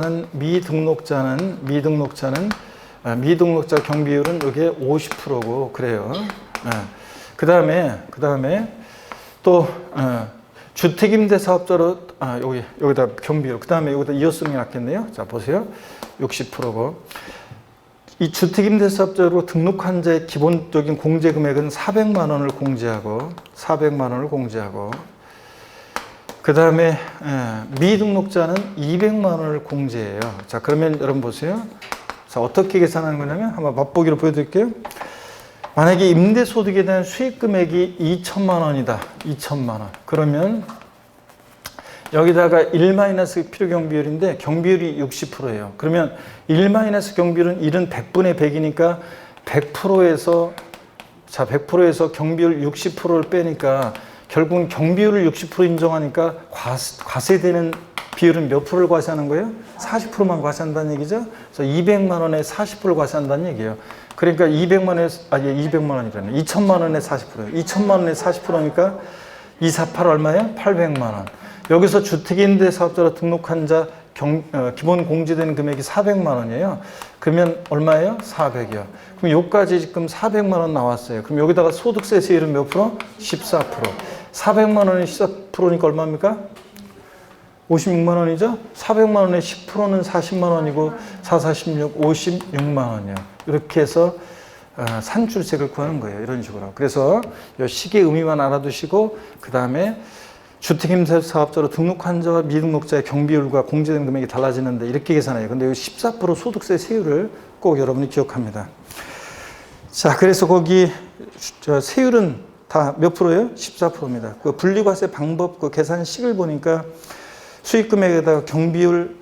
경비율은 요게 50%고 그래요. 그 다음에 또 주택임대사업자로 여기다 경비율 그 다음에 여기다 이어 쓰는 게 낫겠네요. 자 보세요. 60%고 이 주택임대사업자로 등록한 자의 기본적인 공제금액은 400만 원을 공제하고 그 다음에 미등록자는 200만 원을 공제해요. 자 그러면 여러분 보세요. 자 어떻게 계산하는 거냐면 한번 맛보기로 보여드릴게요. 만약에 임대소득에 대한 수익금액이 2천만 원이다. 2천만 원. 그러면 여기다가 1- 필요경비율인데 경비율이 60%예요. 그러면 1- 경비율은 1은 100분의 100이니까 100%에서 경비율 60%를 빼니까 결국은 경비율을 60% 인정하니까 과세되는 비율은 몇 프로를 과세하는 거예요? 40%만 과세한다는 얘기죠. 그래서 200만 원에 40%를 과세한다는 얘기예요. 그러니까 200만 원이라네. 2천만 원에 40%예요. 2천만 원에 40%니까 248 얼마예요? 800만 원. 여기서 주택임대사업자로 등록한 자 기본 공제되는 금액이 400만 원이에요. 그러면 얼마예요? 400이요. 그럼 여기까지 지금 400만 원 나왔어요. 그럼 여기다가 소득세 세율은 몇 프로? 14%. 400만 원에 14%니까 얼마입니까? 56만 원이죠? 400만 원에 10%는 40만 원이고 46, 56만 원이에요. 이렇게 해서 산출세를 구하는 거예요. 이런 식으로. 그래서 이 식의 의미만 알아두시고 그 다음에 주택임대사업자로 등록한 자와 미등록자의 경비율과 공제된 금액이 달라지는데 이렇게 계산해요. 근데 여기 14% 소득세 세율을 꼭 여러분이 기억합니다. 자, 그래서 거기 세율은 다 몇 프로예요? 14%입니다. 그 분리과세 방법 그 계산식을 보니까 수익금액에다가 경비율,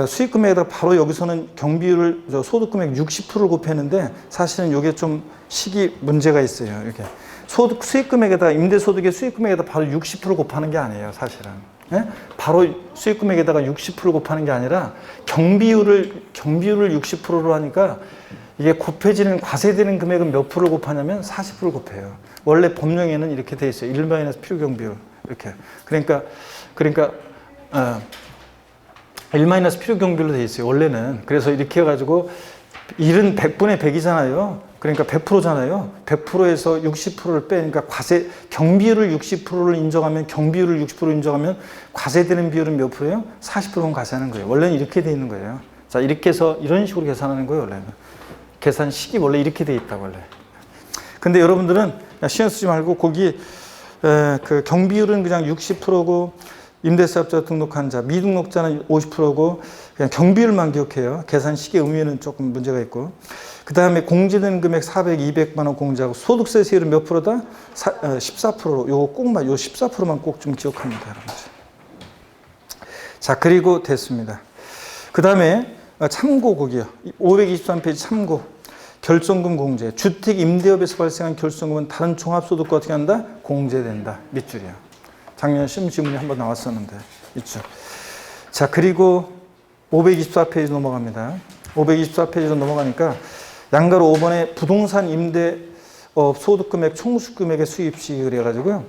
수익금액에다가 바로 여기서는 경비율을 소득금액 60%를 곱했는데 사실은 이게 좀 식이 문제가 있어요. 이렇게 수익금액에다가 임대소득의 수익금액에다 바로 60% 곱하는 게 아니에요. 사실은. 예? 바로 수익금액에다가 60% 곱하는 게 아니라 경비율을 60%로 하니까 이게 곱해지는 과세되는 금액은 몇 프로를 곱하냐면 40%를 곱해요. 원래 법령에는 이렇게 돼 있어요. 1- 필요경비율 이렇게. 그러니까 1- 필요경비율로 돼 있어요. 원래는. 그래서 이렇게 해가지고 1은 100분의 100이잖아요. 그러니까 100%잖아요. 100%에서 60%를 빼니까 경비율을 60%를 인정하면 경비율을 60% 인정하면 과세되는 비율은 몇 프로예요? 40%는 과세하는 거예요. 원래는 이렇게 돼 있는 거예요. 자, 이렇게 해서 이런 식으로 계산하는 거예요, 원래는. 계산식이 원래 이렇게 돼 있다, 원래. 근데 여러분들은 신경 쓰지 말고 거기 그 경비율은 그냥 60%고 임대사업자 등록한 자, 미등록자는 50%고 그냥 경비율만 기억해요. 계산식의 의미에는 조금 문제가 있고. 그 다음에 공제된 금액 400, 200만 원 공제하고 소득세 세율은 몇 프로다? 14%로. 요거 꼭만, 요 14%만 꼭 좀 기억합니다, 여러분. 자, 그리고 됐습니다. 그 다음에 참고 거기요. 523페이지 참고. 결손금 공제. 주택 임대업에서 발생한 결손금은 다른 종합소득과 어떻게 한다? 공제된다. 밑줄이요. 작년 시험 지문이 한번 나왔었는데. 있죠. 자, 그리고 524페이지 넘어갑니다. 524페이지로 넘어가니까 양가로 5번에 부동산 임대업 소득금액 총수금액의 수입시 그래가지고요.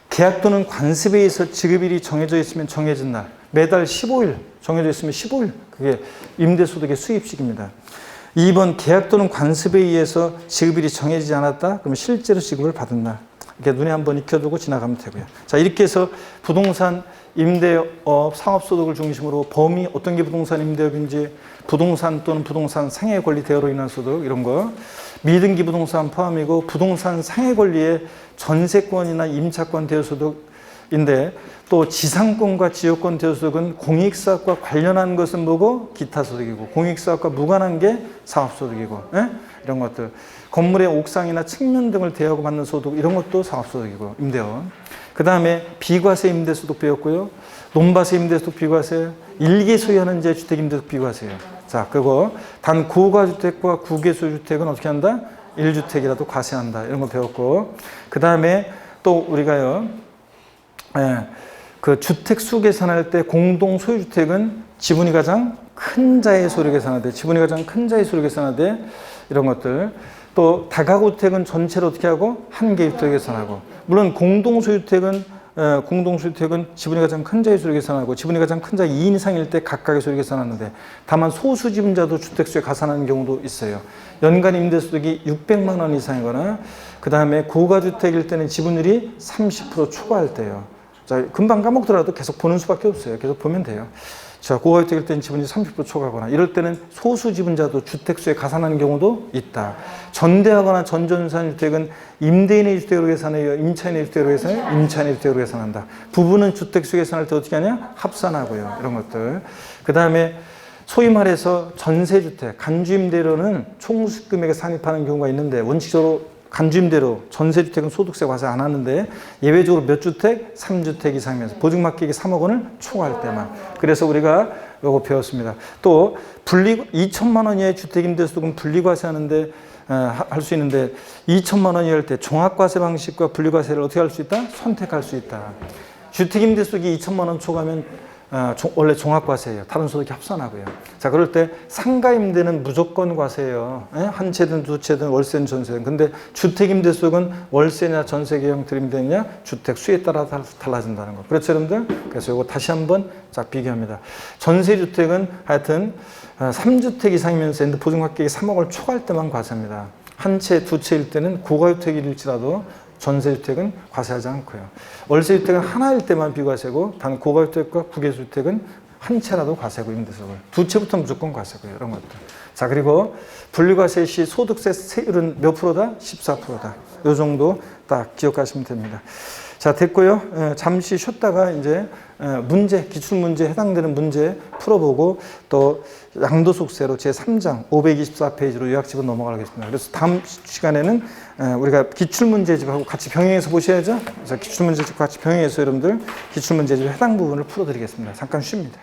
계약 또는 관습에 의해서 지급일이 정해져 있으면 정해진 날. 매달 15일 정해져 있으면 15일. 그게 임대소득의 수입식입니다. 2번 계약 또는 관습에 의해서 지급일이 정해지지 않았다. 그러면 실제로 지급을 받은 날. 이렇게 눈에 한번 익혀두고 지나가면 되고요. 자, 이렇게 해서 부동산 임대업 상업소득을 중심으로 범위 어떤 게 부동산 임대업인지 부동산 또는 부동산 상해 권리 대여로 인한 소득 이런 거 미등기 부동산 포함이고 부동산 상해 권리의 전세권이나 임차권 대여 소득인데 또 지상권과 지역권 대여 소득은 공익사업과 관련한 것은 뭐고 기타 소득이고 공익사업과 무관한 게 사업소득이고 이런 것들 건물의 옥상이나 측면 등을 대여하고 받는 소득 이런 것도 사업소득이고 임대원 그 다음에 비과세 임대소득 배웠고요. 논바세 임대소득 비과세, 일개 소유하는 제 주택 임대소득 비과세예요. 자, 그리고 단 고가주택과 구개소주택은 어떻게 한다? 1주택이라도 과세한다. 이런 거 배웠고, 그 다음에 또 우리가요, 그 주택 수 계산할 때 공동 소유주택은 지분이 가장 큰 자의 수로 계산하되, 지분이 가장 큰 자의 수로 계산하되, 이런 것들. 또 다가구주택은 전체로 어떻게 하고 한 개의 주택 계산하고, 물론 공동소유주택은 지분이 가장 큰 자의 수로 계산하고, 지분이 가장 큰 자 2인 이상일 때 각각의 수로 계산하는데, 다만 소수 지분자도 주택수에 가산하는 경우도 있어요. 연간 임대소득이 600만 원 이상이거나, 그 다음에 고가주택일 때는 지분율이 30% 초과할 때예요. 자, 금방 까먹더라도 계속 보는 수밖에 없어요. 계속 보면 돼요. 자, 고가주택일 때는 지분이 30% 초과하거나, 이럴 때는 소수 지분자도 주택수에 가산하는 경우도 있다. 전대하거나 전전산 주택은 임대인의 주택으로 계산해요? 임차인의 주택으로 계산해요? 임차인의 주택으로 계산한다. 부부는 주택수 계산할 때 어떻게 하냐? 합산하고요. 이런 것들. 그 다음에 소위 말해서 전세주택, 간주임대로는 총수익금액에 산입하는 경우가 있는데, 원칙적으로 간주임대로 전세주택은 소득세 과세 안 하는데, 예외적으로 몇 주택? 3주택 이상이면서 보증막기액이 3억 원을 초과할 때만. 그래서 우리가 요거 배웠습니다. 또 2천만 원 이하의 주택임대소득은 분리과세하는데 할 수 있는데, 2천만 원 이하일 때 종합과세 방식과 분리과세를 어떻게 할 수 있다? 선택할 수 있다. 주택임대소득이 2천만 원 초과하면 원래 종합과세예요. 다른 소득이 합산하고요. 자, 그럴 때 상가임대는 무조건 과세예요. 한 채든 두 채든 월세든 전세든. 근데 주택임대소득은 월세냐 전세 계형 임대냐 주택 수에 따라 달라진다는 거. 그렇죠, 여러분들? 그래서 이거 다시 한번 자 비교합니다. 전세주택은 하여튼 3주택 이상이면서 보증가격이 3억을 초과할 때만 과세합니다. 한 채, 두 채일 때는 고가주택일지라도 전세주택은 과세하지 않고요. 월세주택은 하나일 때만 비과세고, 단 고가주택과 구개주택은 한 채라도 과세고, 임대소득을. 두 채부터 무조건 과세고요. 이런 것들. 자, 그리고 분리과세 시 소득세 세율은 몇 프로다? 14%다. 이 정도 딱 기억하시면 됩니다. 자, 됐고요. 잠시 쉬었다가 이제 문제, 기출문제 해당되는 문제 풀어보고, 또 양도소득세로 제3장 524페이지로 요약집은 넘어가겠습니다. 그래서 다음 시간에는 우리가 기출문제집하고 같이 병행해서 보셔야죠. 그래서 기출문제집과 같이 병행해서 여러분들 기출문제집 해당 부분을 풀어드리겠습니다. 잠깐 쉽니다.